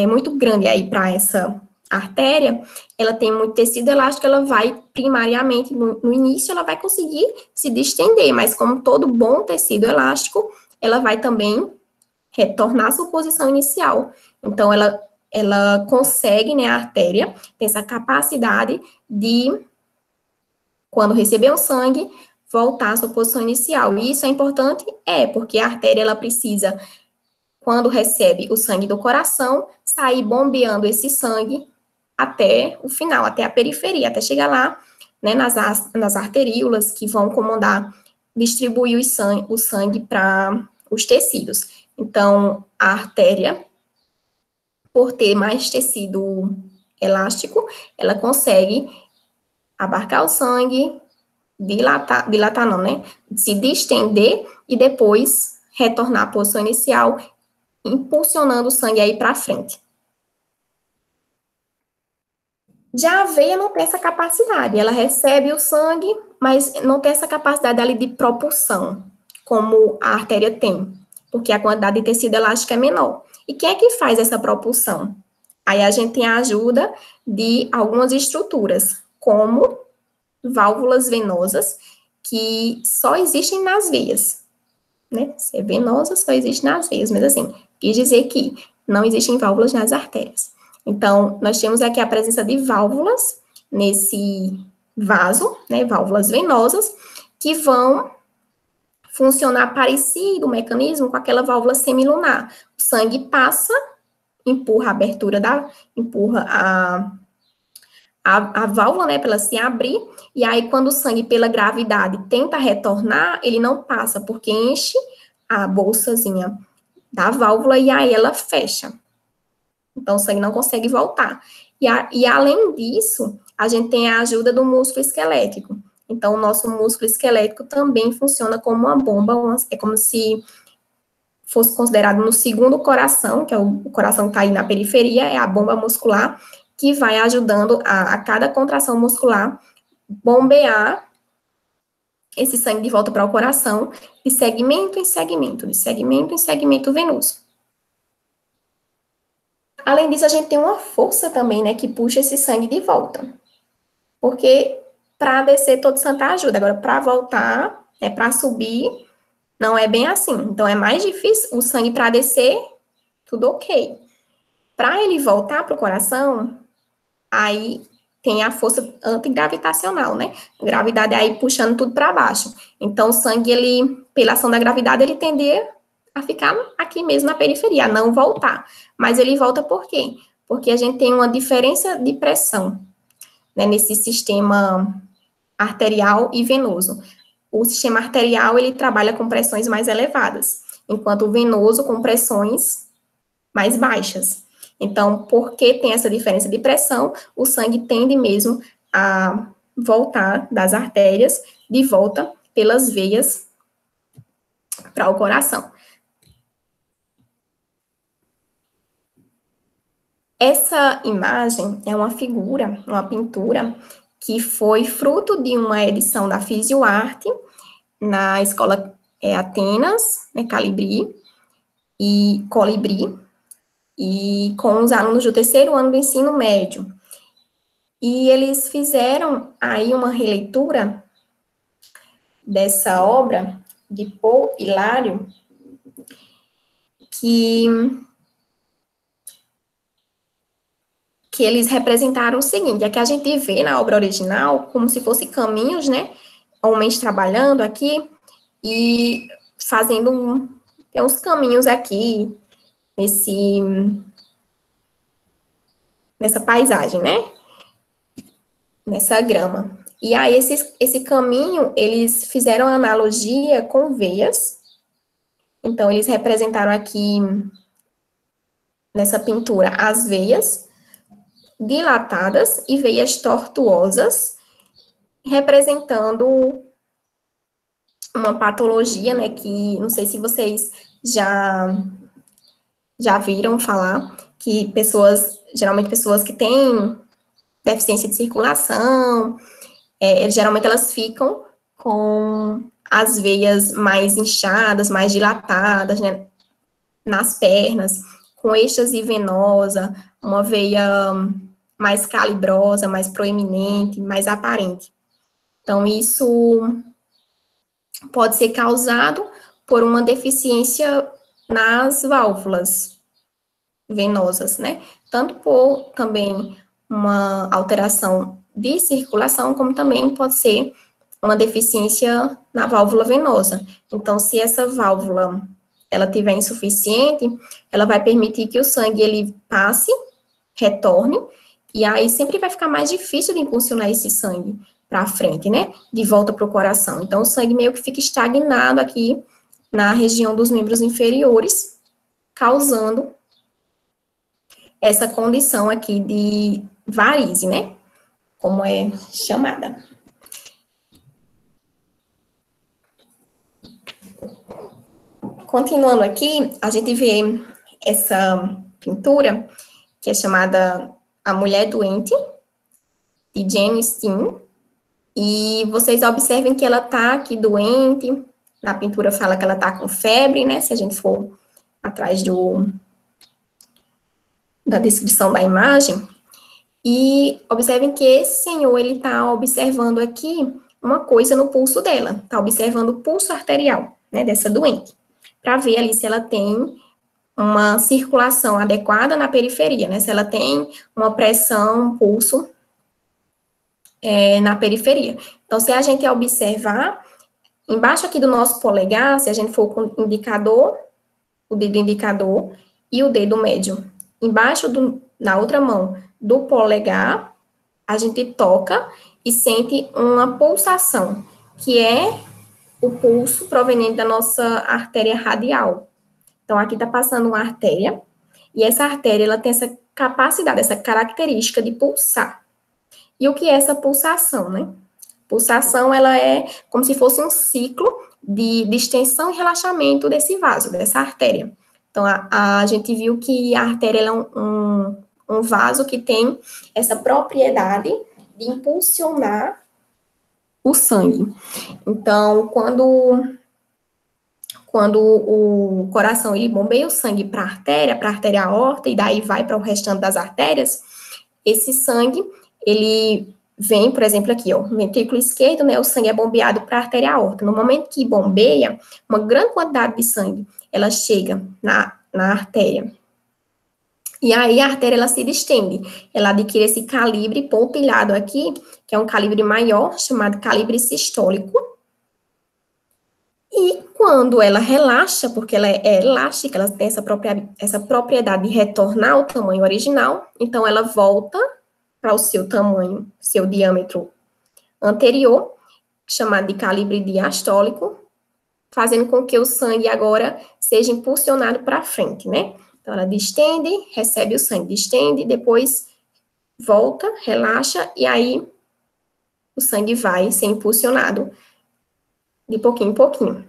muito grande aí para essa artéria, ela tem muito tecido elástico, ela vai primariamente, no início, ela vai conseguir se distender, mas como todo bom tecido elástico, ela vai também retornar à sua posição inicial. Então, ela consegue, né, a artéria, tem essa capacidade de, quando receber o sangue, voltar à sua posição inicial. E isso é importante? Porque a artéria, ela precisa, quando recebe o sangue do coração, sair bombeando esse sangue até o final, até a periferia, até chegar lá, né, nas arteríolas, que vão comandar, distribuir o sangue para os tecidos. Então, a artéria, por ter mais tecido elástico, ela consegue abarcar o sangue, dilatar não, né? Se distender e depois retornar à posição inicial, impulsionando o sangue aí para frente. Já a veia não tem essa capacidade, ela recebe o sangue, mas não tem essa capacidade ali de propulsão, como a artéria tem, porque a quantidade de tecido elástico é menor. E quem é que faz essa propulsão? Aí a gente tem a ajuda de algumas estruturas, como válvulas venosas, que só existem nas veias, né? Ser venosa só existe nas veias, mas assim, quis dizer que não existem válvulas nas artérias. Então, nós temos aqui a presença de válvulas nesse vaso, né? Válvulas venosas, que vão funcionar parecido o mecanismo com aquela válvula semilunar. O sangue passa, empurra a abertura empurra a válvula, né, para ela se abrir, e aí quando o sangue, pela gravidade, tenta retornar, ele não passa, porque enche a bolsazinha da válvula e aí ela fecha. Então, o sangue não consegue voltar. E além disso, a gente tem a ajuda do músculo esquelético. Então, o nosso músculo esquelético também funciona como uma bomba, é como se fosse considerado no segundo coração, que é o coração que está aí na periferia, é a bomba muscular, que vai ajudando a cada contração muscular bombear esse sangue de volta para o coração, de segmento em segmento, de segmento em segmento venoso. Além disso, a gente tem uma força também, né, que puxa esse sangue de volta. Porque para descer todo santo ajuda, agora para voltar, para subir, não é bem assim. Então, é mais difícil o sangue para descer, tudo ok. Para ele voltar para o coração, aí tem a força antigravitacional, né? A gravidade aí puxando tudo para baixo. Então, o sangue, ele, pela ação da gravidade, ele tende a ficar aqui mesmo na periferia, a não voltar. Mas ele volta por quê? Porque a gente tem uma diferença de pressão, né, nesse sistema arterial e venoso. O sistema arterial, ele trabalha com pressões mais elevadas, enquanto o venoso com pressões mais baixas. Então, porque tem essa diferença de pressão, o sangue tende mesmo a voltar das artérias de volta pelas veias para o coração. Essa imagem é uma figura, uma pintura, que foi fruto de uma edição da Fisioarte na escola Atenas, né, Colibri, e com os alunos do terceiro ano do ensino médio. E eles fizeram aí uma releitura dessa obra de Paul Hilário, que eles representaram o seguinte, é que a gente vê na obra original como se fosse caminhos, né, homens trabalhando aqui e fazendo tem uns caminhos aqui nessa paisagem, né, nessa grama. E aí esse caminho, eles fizeram analogia com veias. Então, eles representaram aqui nessa pintura as veias dilatadas e veias tortuosas, representando uma patologia, né, que não sei se vocês já viram falar, que geralmente pessoas que têm deficiência de circulação, geralmente elas ficam com as veias mais inchadas, mais dilatadas, né, nas pernas, com êxtase venosa, uma veia mais calibrosa, mais proeminente, mais aparente. Então, isso pode ser causado por uma deficiência nas válvulas venosas, né? Tanto por também uma alteração de circulação, como também pode ser uma deficiência na válvula venosa. Então, se essa válvula ela tiver insuficiente, ela vai permitir que o sangue ele passe, retorne, e aí sempre vai ficar mais difícil de impulsionar esse sangue para frente, né? De volta para o coração. Então, o sangue meio que fica estagnado aqui na região dos membros inferiores, causando essa condição aqui de varize, né? Como é chamada. Continuando aqui, a gente vê essa pintura, que é chamada A Mulher Doente, de Jane Steen, e vocês observem que ela tá aqui doente, na pintura fala que ela tá com febre, né, se a gente for atrás da descrição da imagem, e observem que esse senhor, ele tá observando aqui uma coisa no pulso dela, tá observando o pulso arterial, né, dessa doente, para ver ali se ela tem uma circulação adequada na periferia, né, se ela tem uma pressão, um pulso na periferia. Então, se a gente observar, embaixo aqui do nosso polegar, se a gente for com o indicador, o dedo indicador e o dedo médio, embaixo na outra mão do polegar, a gente toca e sente uma pulsação, que é o pulso proveniente da nossa artéria radial. Então, aqui está passando uma artéria, e essa artéria, ela tem essa capacidade, essa característica de pulsar. E o que é essa pulsação, né? Pulsação, ela é como se fosse um ciclo de extensão e relaxamento desse vaso, dessa artéria. Então, a gente viu que a artéria é um vaso que tem essa propriedade de impulsionar o sangue. Então, quando o coração ele bombeia o sangue para a artéria aorta, e daí vai para o restante das artérias, esse sangue, ele vem, por exemplo, aqui, ó, ventrículo esquerdo, né, o sangue é bombeado para a artéria aorta. No momento que bombeia, uma grande quantidade de sangue, ela chega na artéria. E aí a artéria, ela se distende, ela adquire esse calibre pontilhado aqui, que é um calibre maior, chamado calibre sistólico. E quando ela relaxa, porque ela é elástica, ela tem essa propriedade de retornar ao tamanho original, então ela volta para o seu tamanho, seu diâmetro anterior, chamado de calibre diastólico, fazendo com que o sangue agora seja impulsionado para frente, né? Então, ela distende, recebe o sangue, distende, depois volta, relaxa, e aí o sangue vai ser impulsionado de pouquinho em pouquinho.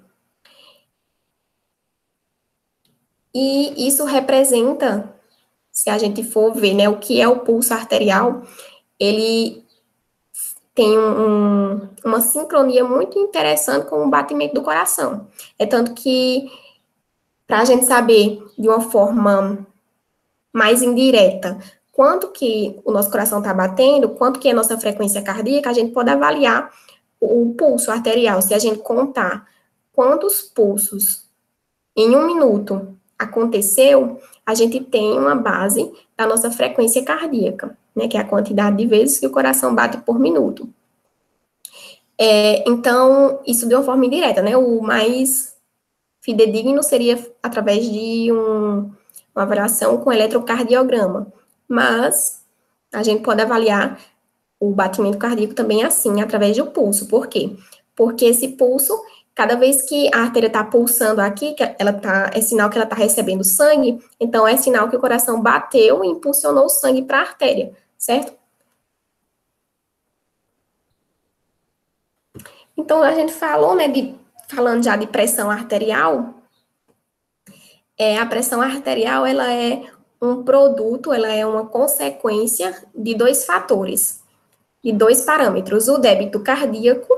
E isso representa, se a gente for ver, né, o que é o pulso arterial, ele tem uma sincronia muito interessante com o batimento do coração. É tanto que, para a gente saber de uma forma mais indireta quanto que o nosso coração está batendo, quanto que é a nossa frequência cardíaca, a gente pode avaliar o pulso arterial. Se a gente contar quantos pulsos em 1 minuto aconteceu, a gente tem uma base da nossa frequência cardíaca, né, que é a quantidade de vezes que o coração bate por minuto. Então, isso de uma forma indireta, né, o mais fidedigno seria através de uma avaliação com eletrocardiograma, mas a gente pode avaliar o batimento cardíaco também assim, através do pulso. Por quê? Porque esse pulso, cada vez que a artéria está pulsando aqui, que é sinal que ela está recebendo sangue, então é sinal que o coração bateu e impulsionou o sangue para a artéria, certo? Então, a gente falou, né, falando já de pressão arterial, a pressão arterial, ela é um produto, ela é uma consequência de 2 fatores. de dois parâmetros, o débito cardíaco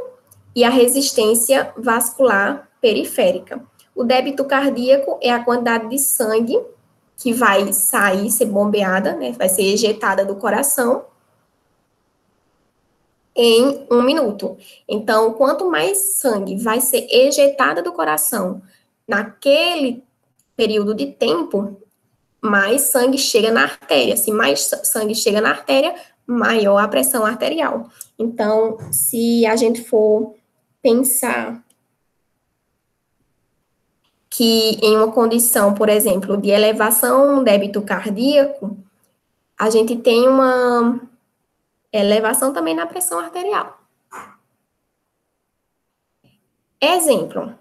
e a resistência vascular periférica. O débito cardíaco é a quantidade de sangue que vai sair, ser bombeada, né, vai ser ejetada do coração em 1 minuto. Então, quanto mais sangue vai ser ejetada do coração naquele período de tempo, mais sangue chega na artéria. Se mais sangue chega na artéria, maior a pressão arterial. Então, se a gente for pensar que em uma condição, por exemplo, de elevação no débito cardíaco, a gente tem uma elevação também na pressão arterial. Exemplo,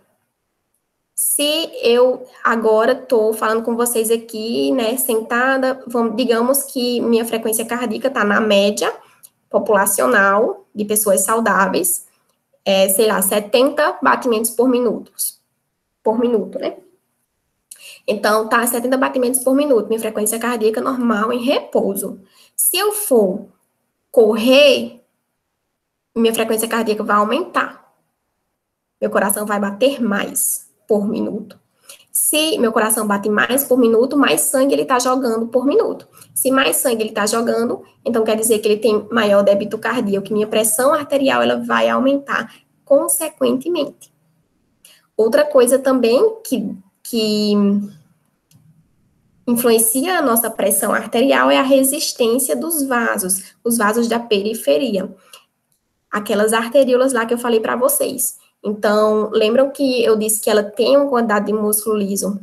se eu agora estou falando com vocês aqui, né, sentada, digamos que minha frequência cardíaca está na média populacional de pessoas saudáveis, sei lá, 70 batimentos por minuto, né? Então, tá 70 batimentos por minuto, minha frequência cardíaca normal em repouso. Se eu for correr, minha frequência cardíaca vai aumentar. Meu coração vai bater mais por minuto. Se meu coração bate mais por minuto, mais sangue ele está jogando por minuto. Se mais sangue ele está jogando, então quer dizer que ele tem maior débito cardíaco, que minha pressão arterial ela vai aumentar consequentemente. Outra coisa também que influencia a nossa pressão arterial é a resistência dos vasos, os vasos da periferia. Aquelas arteríolas lá que eu falei para vocês. Então, lembram que eu disse que ela tem uma quantidade de músculo liso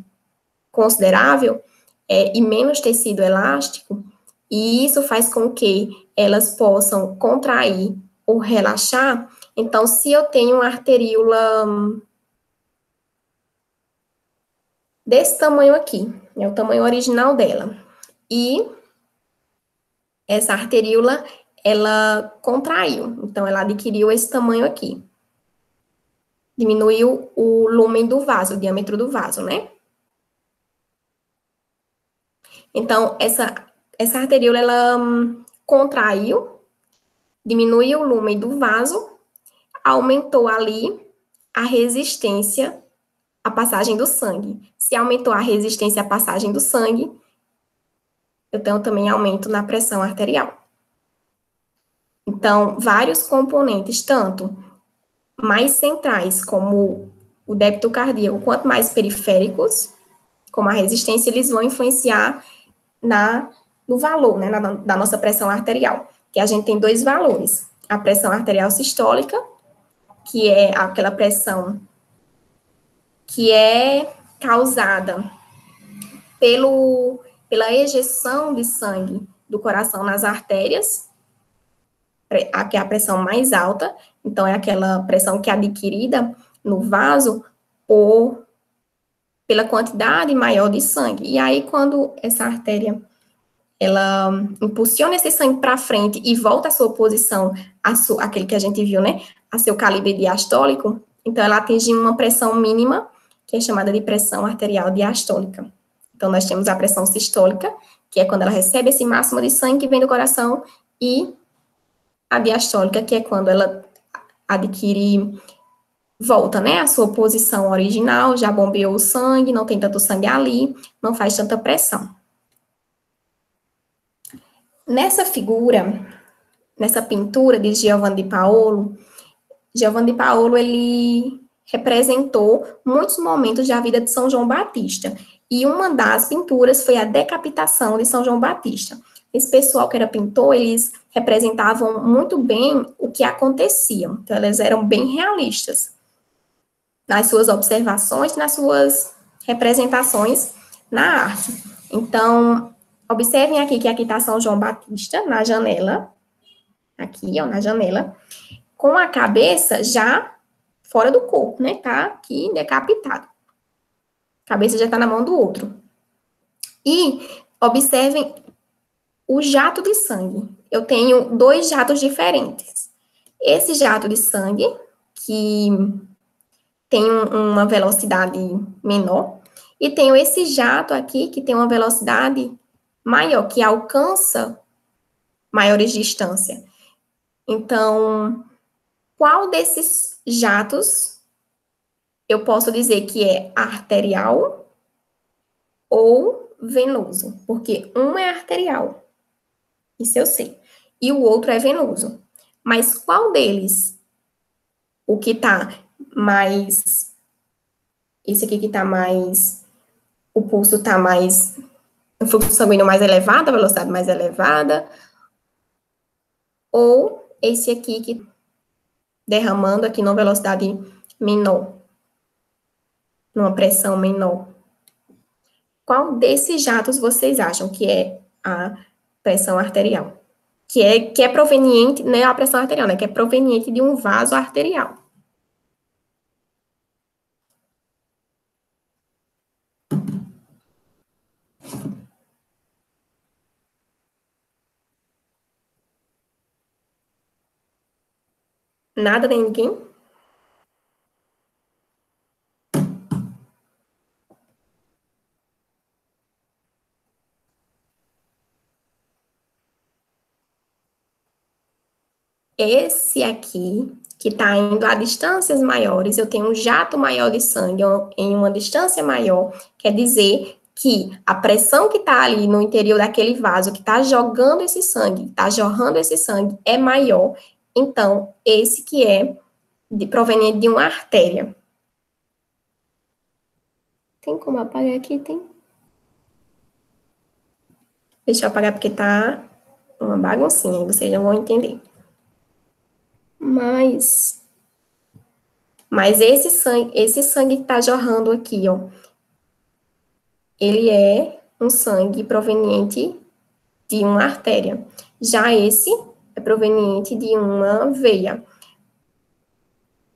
considerável e menos tecido elástico, e isso faz com que elas possam contrair ou relaxar. Então, se eu tenho uma arteríola desse tamanho aqui, é o tamanho original dela, e essa arteríola, ela contraiu, então ela adquiriu esse tamanho aqui. Diminuiu o lúmen do vaso, o diâmetro do vaso, né? Então, essa arteríola, ela contraiu, diminuiu o lúmen do vaso, aumentou ali a resistência à passagem do sangue. Se aumentou a resistência à passagem do sangue, eu tenho também aumento na pressão arterial. Então, vários componentes, tanto mais centrais, como o débito cardíaco, quanto mais periféricos, como a resistência, eles vão influenciar no valor, né, da nossa pressão arterial. Que a gente tem dois valores. A pressão arterial sistólica, que é aquela pressão que é causada pela ejeção de sangue do coração nas artérias, que é a pressão mais alta, então é aquela pressão que é adquirida no vaso pela quantidade maior de sangue. E aí, quando essa artéria, ela impulsiona esse sangue para frente e volta à sua posição, aquele que a gente viu, né, a seu calibre diastólico, então ela atinge uma pressão mínima, que é chamada de pressão arterial diastólica. Então, nós temos a pressão sistólica, que é quando ela recebe esse máximo de sangue que vem do coração, e a diastólica, que é quando ela volta, né, à sua posição original, já bombeou o sangue, não tem tanto sangue ali, não faz tanta pressão. Nessa figura, nessa pintura de Giovanni di Paolo, ele representou muitos momentos da vida de São João Batista, e uma das pinturas foi a decapitação de São João Batista. Esse pessoal que era pintor, eles representavam muito bem o que acontecia. Então, eles eram bem realistas nas suas observações, nas suas representações na arte. Então, observem aqui que aqui está São João Batista na janela. Aqui, ó, na janela. Com a cabeça já fora do corpo, né? Tá aqui decapitado. A cabeça já está na mão do outro. E observem o jato de sangue. Eu tenho dois jatos diferentes. Esse jato de sangue, que tem uma velocidade menor, e tenho esse jato aqui, que tem uma velocidade maior, que alcança maiores distâncias. Então, qual desses jatos eu posso dizer que é arterial ou venoso? Porque um é arterial, isso eu sei, e o outro é venoso. Mas qual deles, o que tá mais, esse aqui que tá mais, o pulso tá mais, o fluxo sanguíneo mais elevado, a velocidade mais elevada, ou esse aqui que derramando aqui numa velocidade menor, numa pressão menor? Qual desses jatos vocês acham que é a pressão arterial? Que é proveniente, não é a pressão arterial, né? Que é proveniente de um vaso arterial. Nada nem ninguém? Esse aqui, que está indo a distâncias maiores, eu tenho um jato maior de sangue em uma distância maior, quer dizer que a pressão que está ali no interior daquele vaso, que está jogando esse sangue, está jorrando esse sangue, é maior. Então, esse que é proveniente de uma artéria. Tem como apagar aqui? Tem. Deixa eu apagar porque tá uma baguncinha, vocês já vão entender. Mas esse sangue que tá jorrando aqui, ó, ele é um sangue proveniente de uma artéria. Já esse é proveniente de uma veia.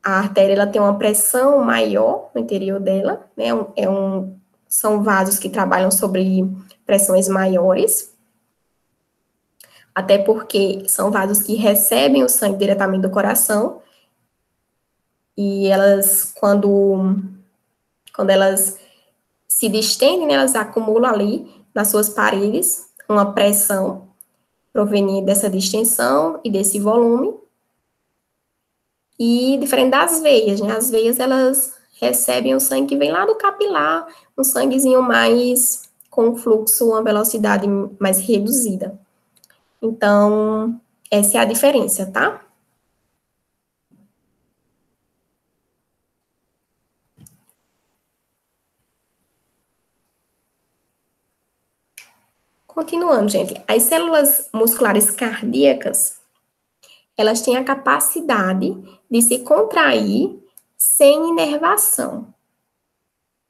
A artéria, ela tem uma pressão maior no interior dela, né? São vasos que trabalham sobre pressões maiores, até porque são vasos que recebem o sangue diretamente do coração, e elas, quando elas se distendem, né, elas acumulam ali nas suas paredes uma pressão proveniente dessa distensão e desse volume, e diferente das veias, né, as veias, elas recebem o sangue que vem lá do capilar, um sanguezinho mais com fluxo, uma velocidade mais reduzida. Então, essa é a diferença, tá? Continuando, gente, as células musculares cardíacas, elas têm a capacidade de se contrair sem inervação.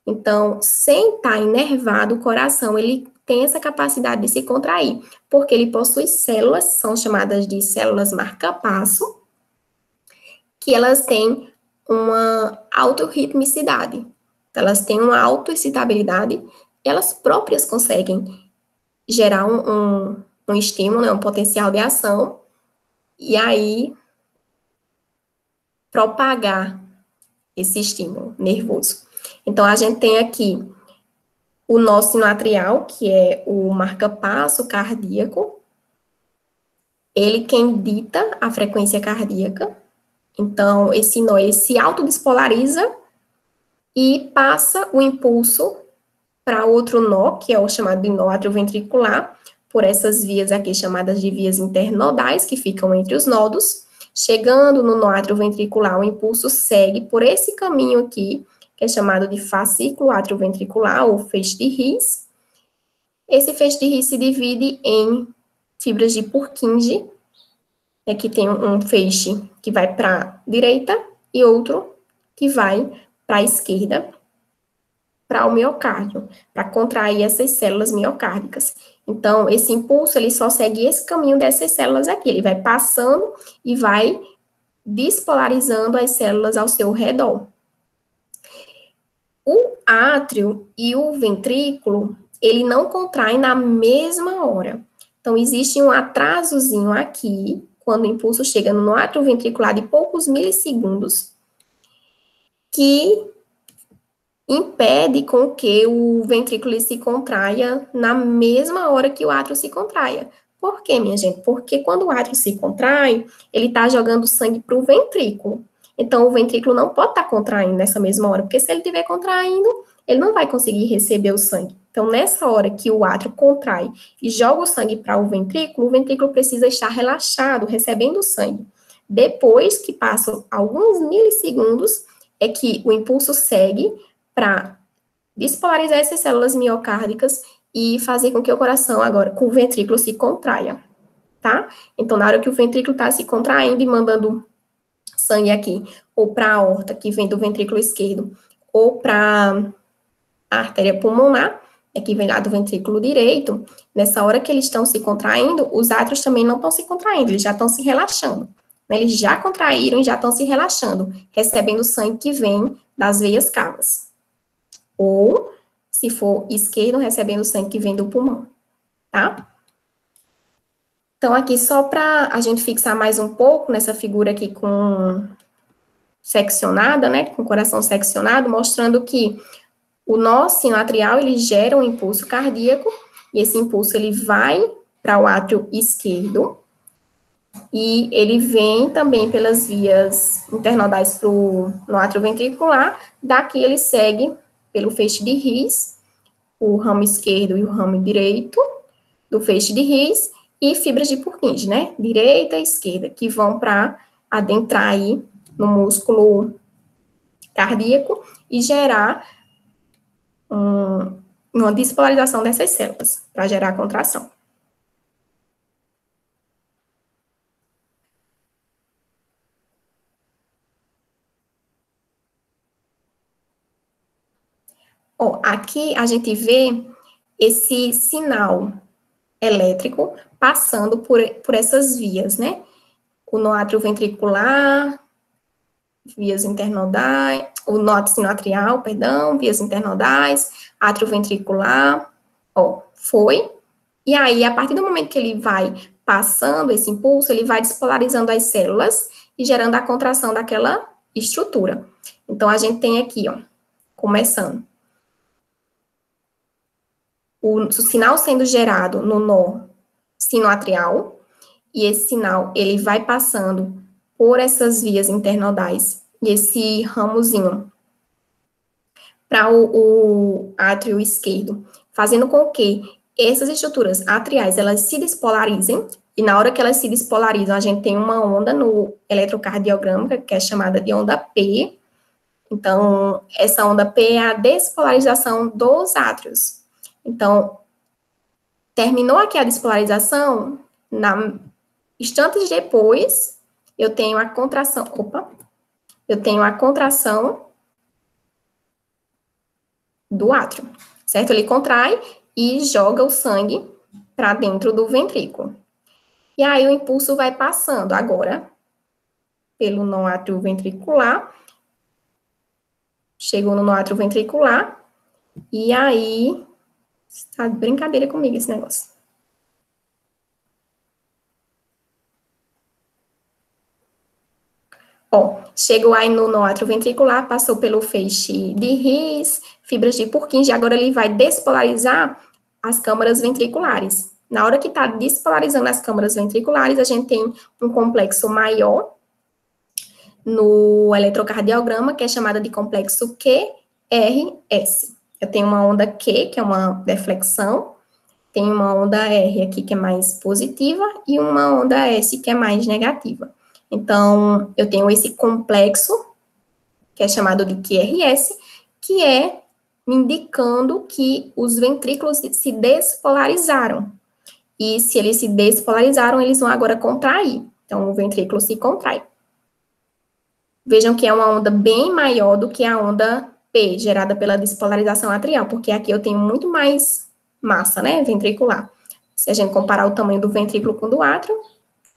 Então, sem estar inervado, o coração, ele tem essa capacidade de se contrair, porque ele possui células, são chamadas de células marca-passo, que elas têm uma autorritmicidade. Elas têm uma autoexcitabilidade, e elas próprias conseguem gerar um estímulo, né, um potencial de ação, e aí propagar esse estímulo nervoso. Então, a gente tem aqui o nó sinoatrial, que é o marca-passo cardíaco, ele quem dita a frequência cardíaca. Então, esse nó, ele se autodespolariza e passa o impulso para outro nó, que é o chamado de nó atrioventricular, por essas vias aqui chamadas de vias internodais, que ficam entre os nódulos. Chegando no nó atrioventricular, o impulso segue por esse caminho aqui, que é chamado de fascículo atrioventricular, ou feixe de His. Esse feixe de His se divide em fibras de Purkinje, que tem um feixe que vai para a direita e outro que vai para a esquerda, para o miocárdio, para contrair essas células miocárdicas. Então, esse impulso, ele só segue esse caminho dessas células aqui, ele vai passando e vai despolarizando as células ao seu redor. O átrio e o ventrículo, ele não contraem na mesma hora. Então, existe um atrasozinho aqui, quando o impulso chega no átrio ventricular de poucos milissegundos, que impede com que o ventrículo se contraia na mesma hora que o átrio se contraia. Por quê, minha gente? Porque quando o átrio se contrai, ele está jogando sangue para o ventrículo. Então, o ventrículo não pode estar contraindo nessa mesma hora, porque se ele estiver contraindo, ele não vai conseguir receber o sangue. Então, nessa hora que o átrio contrai e joga o sangue para o ventrículo precisa estar relaxado, recebendo o sangue. Depois que passam alguns milissegundos, é que o impulso segue para despolarizar essas células miocárdicas e fazer com que o coração agora, com o ventrículo, se contraia, tá? Então, na hora que o ventrículo está se contraindo e mandando sangue aqui, ou para a aorta, que vem do ventrículo esquerdo, ou para a artéria pulmonar, que vem lá do ventrículo direito, nessa hora que eles estão se contraindo, os átrios também não estão se contraindo, eles já estão se relaxando. Né? Eles já contraíram e já estão se relaxando, recebendo sangue que vem das veias cavas. Ou, se for esquerdo, recebendo sangue que vem do pulmão, tá? Então, aqui, só para a gente fixar mais um pouco nessa figura aqui com seccionada, né, com o coração seccionado, mostrando que o nó sinoatrial, ele gera um impulso cardíaco, e esse impulso, ele vai para o átrio esquerdo, e ele vem também pelas vias internodais no átrio ventricular, daqui ele segue pelo feixe de His, o ramo esquerdo e o ramo direito do feixe de His, e fibras de Purkinje, né, direita e esquerda, que vão para adentrar aí no músculo cardíaco e gerar uma despolarização dessas células, para gerar contração. Ó, aqui a gente vê esse sinal elétrico passando por essas vias, né? O nó atrioventricular, vias internodais, o nó sinoatrial, perdão, vias internodais, atrioventricular, ó, foi. E aí, a partir do momento que ele vai passando esse impulso, ele vai despolarizando as células e gerando a contração daquela estrutura. Então, a gente tem aqui, ó, começando. O sinal sendo gerado no nó sinoatrial, e esse sinal, ele vai passando por essas vias internodais, e esse ramozinho para o átrio esquerdo, fazendo com que essas estruturas atriais, elas se despolarizem, e na hora que elas se despolarizam, a gente tem uma onda no eletrocardiograma, que é chamada de onda P. Então, essa onda P é a despolarização dos átrios. Então, terminou aqui a despolarização, instantes depois, eu tenho a contração, do átrio, certo? Ele contrai e joga o sangue para dentro do ventrículo. E aí o impulso vai passando agora pelo nó atrioventricular, chegou no nó atrioventricular, e aí, tá de brincadeira comigo esse negócio. Ó, chegou aí no nó atrioventricular, passou pelo feixe de His, fibras de Purkinje, agora ele vai despolarizar as câmaras ventriculares. Na hora que está despolarizando as câmaras ventriculares, a gente tem um complexo maior no eletrocardiograma, que é chamado de complexo QRS. Eu tenho uma onda Q, que é uma deflexão, tem uma onda R aqui, que é mais positiva, e uma onda S, que é mais negativa. Então, eu tenho esse complexo, que é chamado de QRS, que é me indicando que os ventrículos se despolarizaram. E se eles se despolarizaram, eles vão agora contrair. Então, o ventrículo se contrai. Vejam que é uma onda bem maior do que a onda P, gerada pela despolarização atrial, porque aqui eu tenho muito mais massa, né, ventricular. Se a gente comparar o tamanho do ventrículo com o do átrio,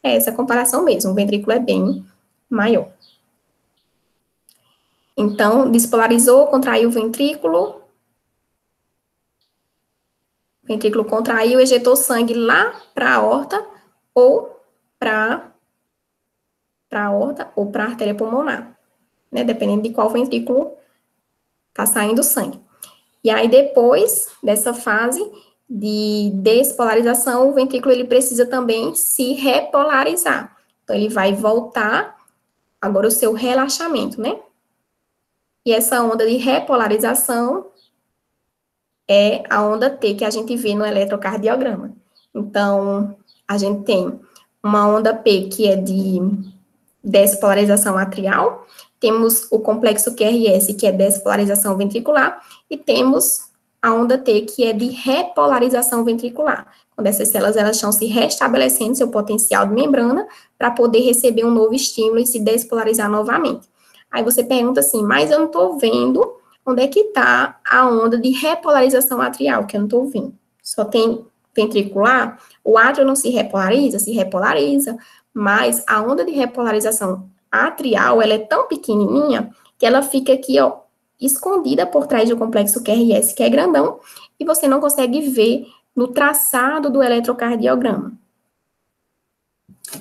é essa comparação mesmo, o ventrículo é bem maior. Então, despolarizou, contraiu o ventrículo contraiu, ejetou sangue lá para a aorta, ou para a aorta, ou para a artéria pulmonar, né, dependendo de qual ventrículo está saindo sangue. E aí, depois dessa fase, de despolarização, o ventrículo ele precisa também se repolarizar. Então, ele vai voltar agora o seu relaxamento, né? E essa onda de repolarização é a onda T que a gente vê no eletrocardiograma. Então, a gente tem uma onda P que é de despolarização atrial, temos o complexo QRS, que é despolarização ventricular, e temos a onda T, que é de repolarização ventricular, quando essas células elas estão se restabelecendo seu potencial de membrana para poder receber um novo estímulo e se despolarizar novamente. Aí você pergunta assim, mas eu não estou vendo onde é que está a onda de repolarização atrial, que eu não estou vendo. Só tem ventricular, o átrio não se repolariza, mas a onda de repolarização atrial, ela é tão pequenininha que ela fica aqui, ó, escondida por trás do complexo QRS, que é grandão, e você não consegue ver no traçado do eletrocardiograma.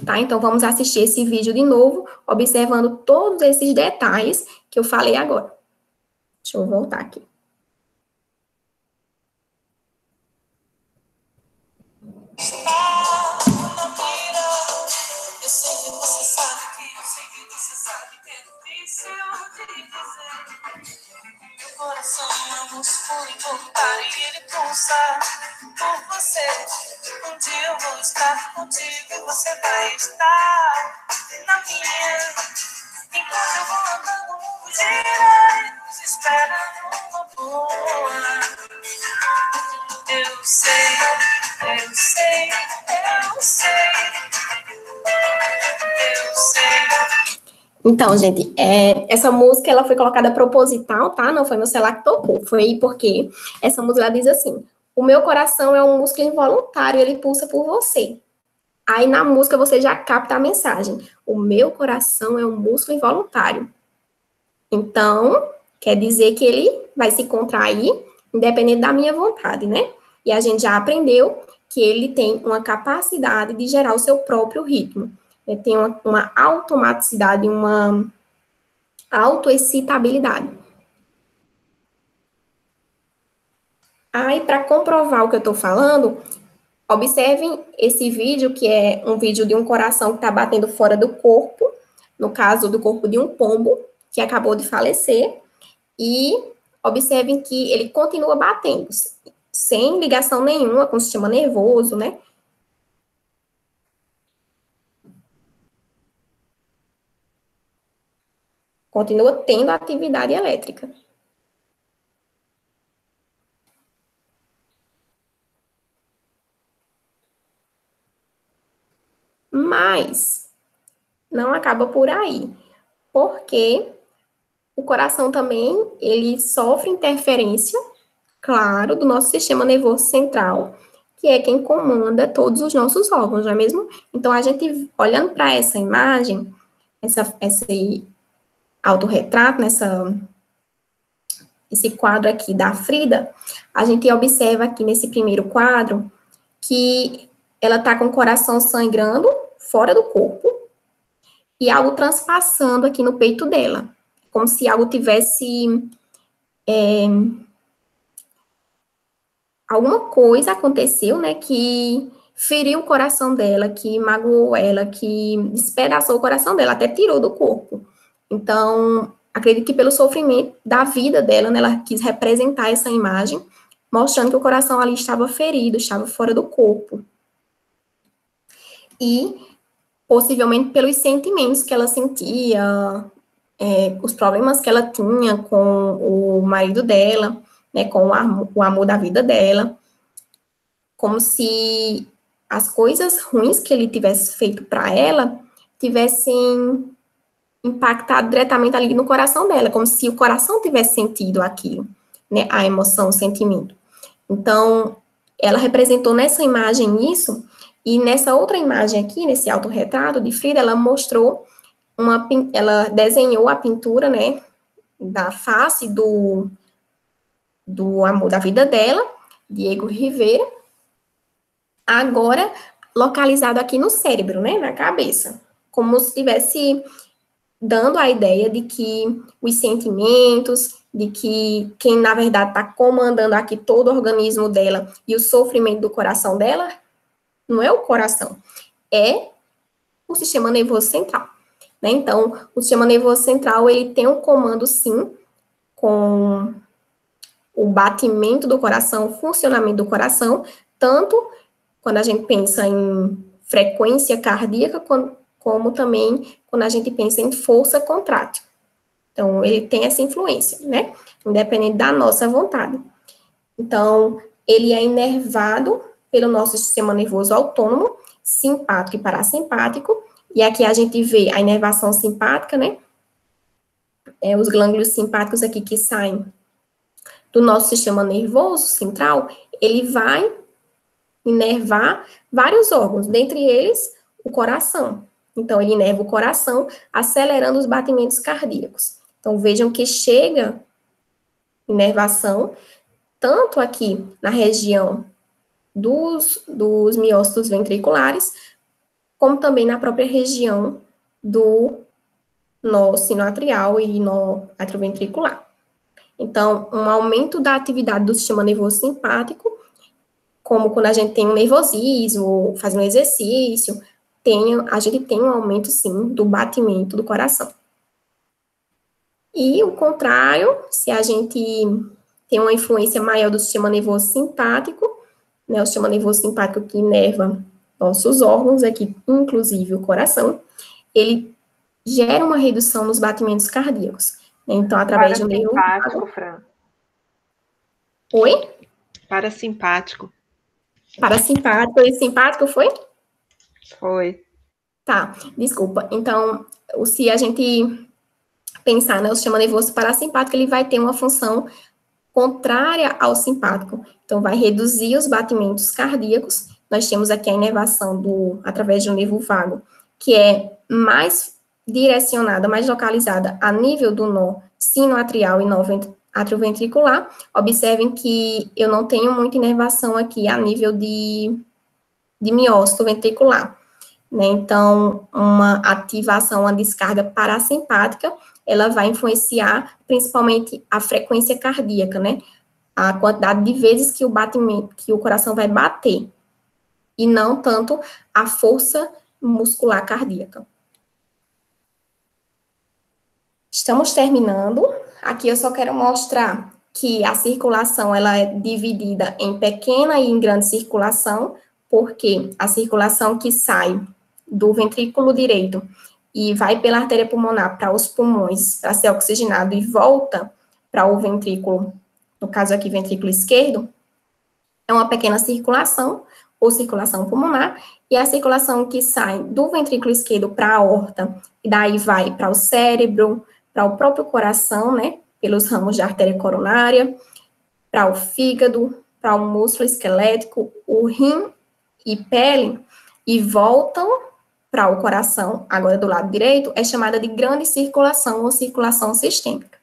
Tá? Então, vamos assistir esse vídeo de novo, observando todos esses detalhes que eu falei agora. Deixa eu voltar aqui. Eu sei que você sabe que eu sei que você sabe que é difícil de dizer. Meu coração é um músculo involuntário e ele pulsa por você. Um dia eu vou estar contigo e você vai estar na minha. Enquanto eu vou andando, o mundo gira e nos espera numa boa. Eu sei, eu sei, eu sei. Então, gente, essa música, ela foi colocada proposital, tá? Não foi meu celular que tocou. Foi porque essa música, ela diz assim, o meu coração é um músculo involuntário, ele pulsa por você. Aí, na música, você já capta a mensagem. O meu coração é um músculo involuntário. Então, quer dizer que ele vai se contrair, independente da minha vontade, né? E a gente já aprendeu que ele tem uma capacidade de gerar o seu próprio ritmo. Ele tem uma automaticidade, uma autoexcitabilidade. Aí, para comprovar o que eu estou falando, observem esse vídeo, que é um vídeo de um coração que está batendo fora do corpo, no caso do corpo de um pombo, que acabou de falecer, e observem que ele continua batendo, sem ligação nenhuma com o sistema nervoso, né? Continua tendo atividade elétrica. Mas não acaba por aí, porque o coração também, ele sofre interferência, claro, do nosso sistema nervoso central, que é quem comanda todos os nossos órgãos, não é mesmo? Então, a gente, olhando para essa imagem, esse autorretrato, esse quadro aqui da Frida, a gente observa aqui nesse primeiro quadro que ela está com o coração sangrando fora do corpo e algo transpassando aqui no peito dela, como se algo tivesse alguma coisa aconteceu, né, que feriu o coração dela, que magoou ela, que despedaçou o coração dela, até tirou do corpo. Então, acredito que pelo sofrimento da vida dela, né, ela quis representar essa imagem, mostrando que o coração ali estava ferido, estava fora do corpo. E, possivelmente, pelos sentimentos que ela sentia, os problemas que ela tinha com o marido dela, né, com o amor da vida dela, como se as coisas ruins que ele tivesse feito para ela tivessem impactado diretamente ali no coração dela, como se o coração tivesse sentido aquilo, né, a emoção, o sentimento. Então, ela representou nessa imagem isso, e nessa outra imagem aqui, nesse autorretrato de Frida, ela mostrou ela desenhou a pintura, né, da face do amor da vida dela, Diego Rivera, agora localizado aqui no cérebro, né, na cabeça, como se tivesse dando a ideia de que os sentimentos, de que quem, na verdade, está comandando aqui todo o organismo dela e o sofrimento do coração dela, não é o coração, é o sistema nervoso central, né? Então, o sistema nervoso central, ele tem um comando, sim, com o batimento do coração, o funcionamento do coração, tanto quando a gente pensa em frequência cardíaca, como também quando a gente pensa em força contrátil. Então, ele tem essa influência, né? Independente da nossa vontade. Então, ele é inervado pelo nosso sistema nervoso autônomo, simpático e parasimpático. E aqui a gente vê a inervação simpática, né? Os glândulos simpáticos aqui que saem do nosso sistema nervoso central, ele vai inervar vários órgãos, dentre eles o coração. Então, ele inerva o coração, acelerando os batimentos cardíacos. Então, vejam que chega inervação, tanto aqui na região dos miócitos ventriculares, como também na própria região do nó sinoatrial e nó atrioventricular. Então, um aumento da atividade do sistema nervoso simpático, como quando a gente tem um nervosismo, faz um exercício, a gente tem um aumento, sim, do batimento do coração. E o contrário, se a gente tem uma influência maior do sistema nervoso simpático, né, o sistema nervoso simpático que inerva nossos órgãos, aqui, inclusive o coração, ele gera uma redução nos batimentos cardíacos. Então, através do nervo... Parasimpático, Fran. Oi? Parasimpático. Parasimpático e simpático, foi? Foi. Tá, desculpa. Então, se a gente pensar, né, o sistema nervoso parasimpático, ele vai ter uma função contrária ao simpático. Então, vai reduzir os batimentos cardíacos. Nós temos aqui a inervação através do nervo vago, que é mais direcionada, mais localizada a nível do nó sinoatrial e nó atrioventricular. Observem que eu não tenho muita inervação aqui a nível de miócito ventricular, né? Então, uma ativação, uma descarga parasimpática, ela vai influenciar principalmente a frequência cardíaca, né? A quantidade de vezes que o coração vai bater, e não tanto a força muscular cardíaca. Estamos terminando. Aqui eu só quero mostrar que a circulação, ela é dividida em pequena e em grande circulação, porque a circulação que sai do ventrículo direito e vai pela artéria pulmonar para os pulmões, para ser oxigenado e volta para o ventrículo, no caso aqui, ventrículo esquerdo, é uma pequena circulação, ou circulação pulmonar, e a circulação que sai do ventrículo esquerdo para a aorta, e daí vai para o cérebro, para o próprio coração, né, pelos ramos da artéria coronária, para o fígado, para o músculo esquelético, o rim e pele, e voltam para o coração, agora do lado direito, é chamada de grande circulação ou circulação sistêmica.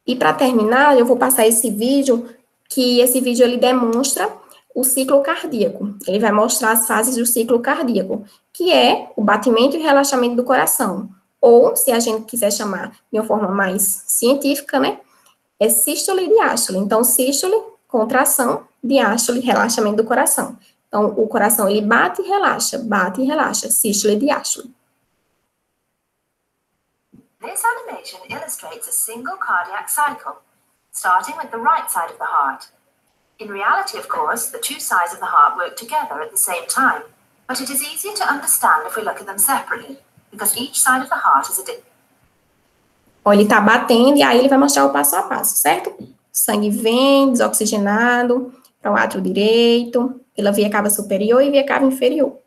E para terminar, eu vou passar esse vídeo, que esse vídeo ele demonstra o ciclo cardíaco. Ele vai mostrar as fases do ciclo cardíaco, que é o batimento e relaxamento do coração. Ou, se a gente quiser chamar de uma forma mais científica, né, é sístole e diástole. Então, sístole, contração, diástole, relaxamento do coração. Então, o coração, ele bate e relaxa, sístole e diástole. This animation illustrates a single cardiac cycle, starting with the right side of the heart. In reality, of course, the two sides of the heart work together at the same time, but it is easier to understand if we look at them separately, because each side of the heart is a Ó, ele tá batendo e aí ele vai mostrar o passo a passo, certo? O sangue vem desoxigenado para o átrio direito, pela via cava superior e via cava inferior.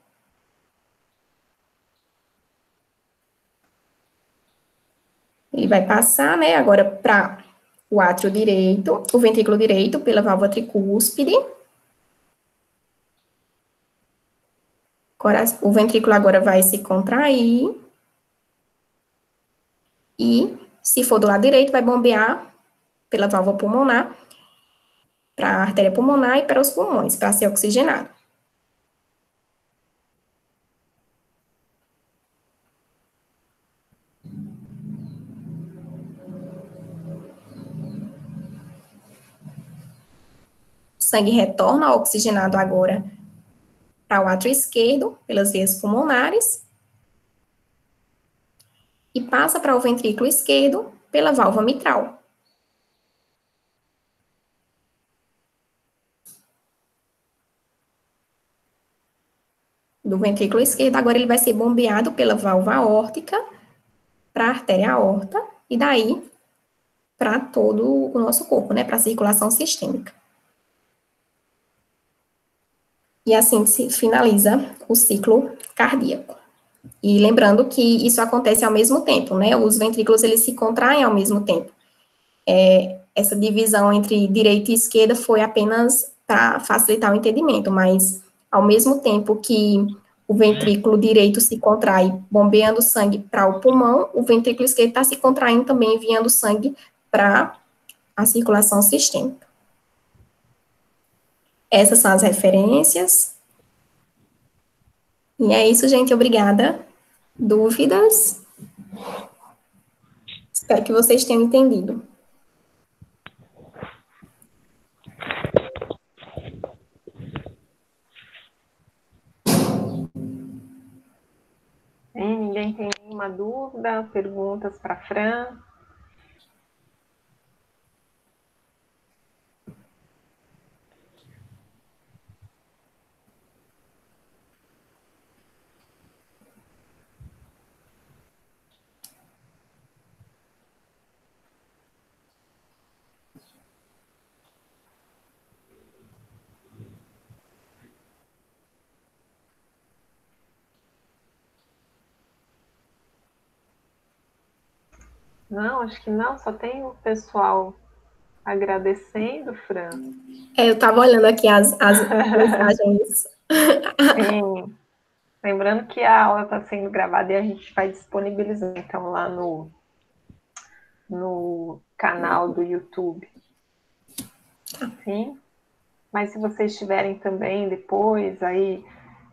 Ele vai passar, né, agora para o átrio direito, o ventrículo direito, pela válvula tricúspide. O ventrículo agora vai se contrair. E, se for do lado direito, vai bombear pela válvula pulmonar, para a artéria pulmonar e para os pulmões, para ser oxigenado. sangue retorna oxigenado agora para o átrio esquerdo, pelas veias pulmonares, e passa para o ventrículo esquerdo pela válvula mitral. Do ventrículo esquerdo, agora ele vai ser bombeado pela válvula aórtica para a artéria aorta, e daí para todo o nosso corpo, né, para a circulação sistêmica. E assim se finaliza o ciclo cardíaco. E lembrando que isso acontece ao mesmo tempo, né, os ventrículos, eles se contraem ao mesmo tempo. Essa divisão entre direita e esquerda foi apenas para facilitar o entendimento, mas ao mesmo tempo que o ventrículo direito se contrai, bombeando sangue para o pulmão, o ventrículo esquerdo está se contraindo também, enviando sangue para a circulação sistêmica. Essas são as referências. E é isso, gente. Obrigada. Dúvidas? Espero que vocês tenham entendido. Ninguém tem nenhuma dúvida? Perguntas para a Fran? Não, acho que não, só tem o pessoal agradecendo, Fran. Eu estava olhando aqui as mensagens. Sim. Lembrando que a aula está sendo gravada e a gente vai disponibilizar, então, lá no canal do YouTube. Sim? Mas se vocês tiverem também depois, aí,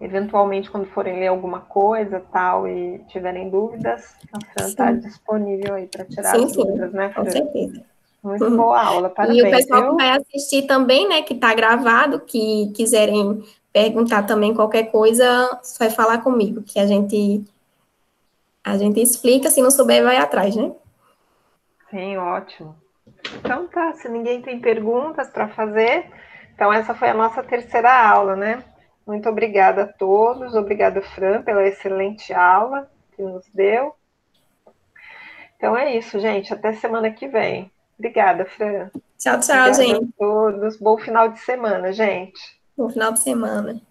eventualmente, quando forem ler alguma coisa, tal, e tiverem dúvidas, a Fran está disponível aí para tirar as dúvidas, né, Fran? Com certeza. Muito boa aula, parabéns. E o pessoal viu? que vai assistir também, né, que está gravado, que quiserem perguntar também qualquer coisa, só vai falar comigo, que a gente explica, se não souber, vai atrás, né? Sim, ótimo. Então tá, se ninguém tem perguntas para fazer, então essa foi a nossa terceira aula, né? Muito obrigada a todos, obrigada, Fran, pela excelente aula que nos deu. Então é isso, gente, até semana que vem. Obrigada, Fran. Tchau, tchau, Obrigada gente. a todos. Bom final de semana, gente. Bom final de semana.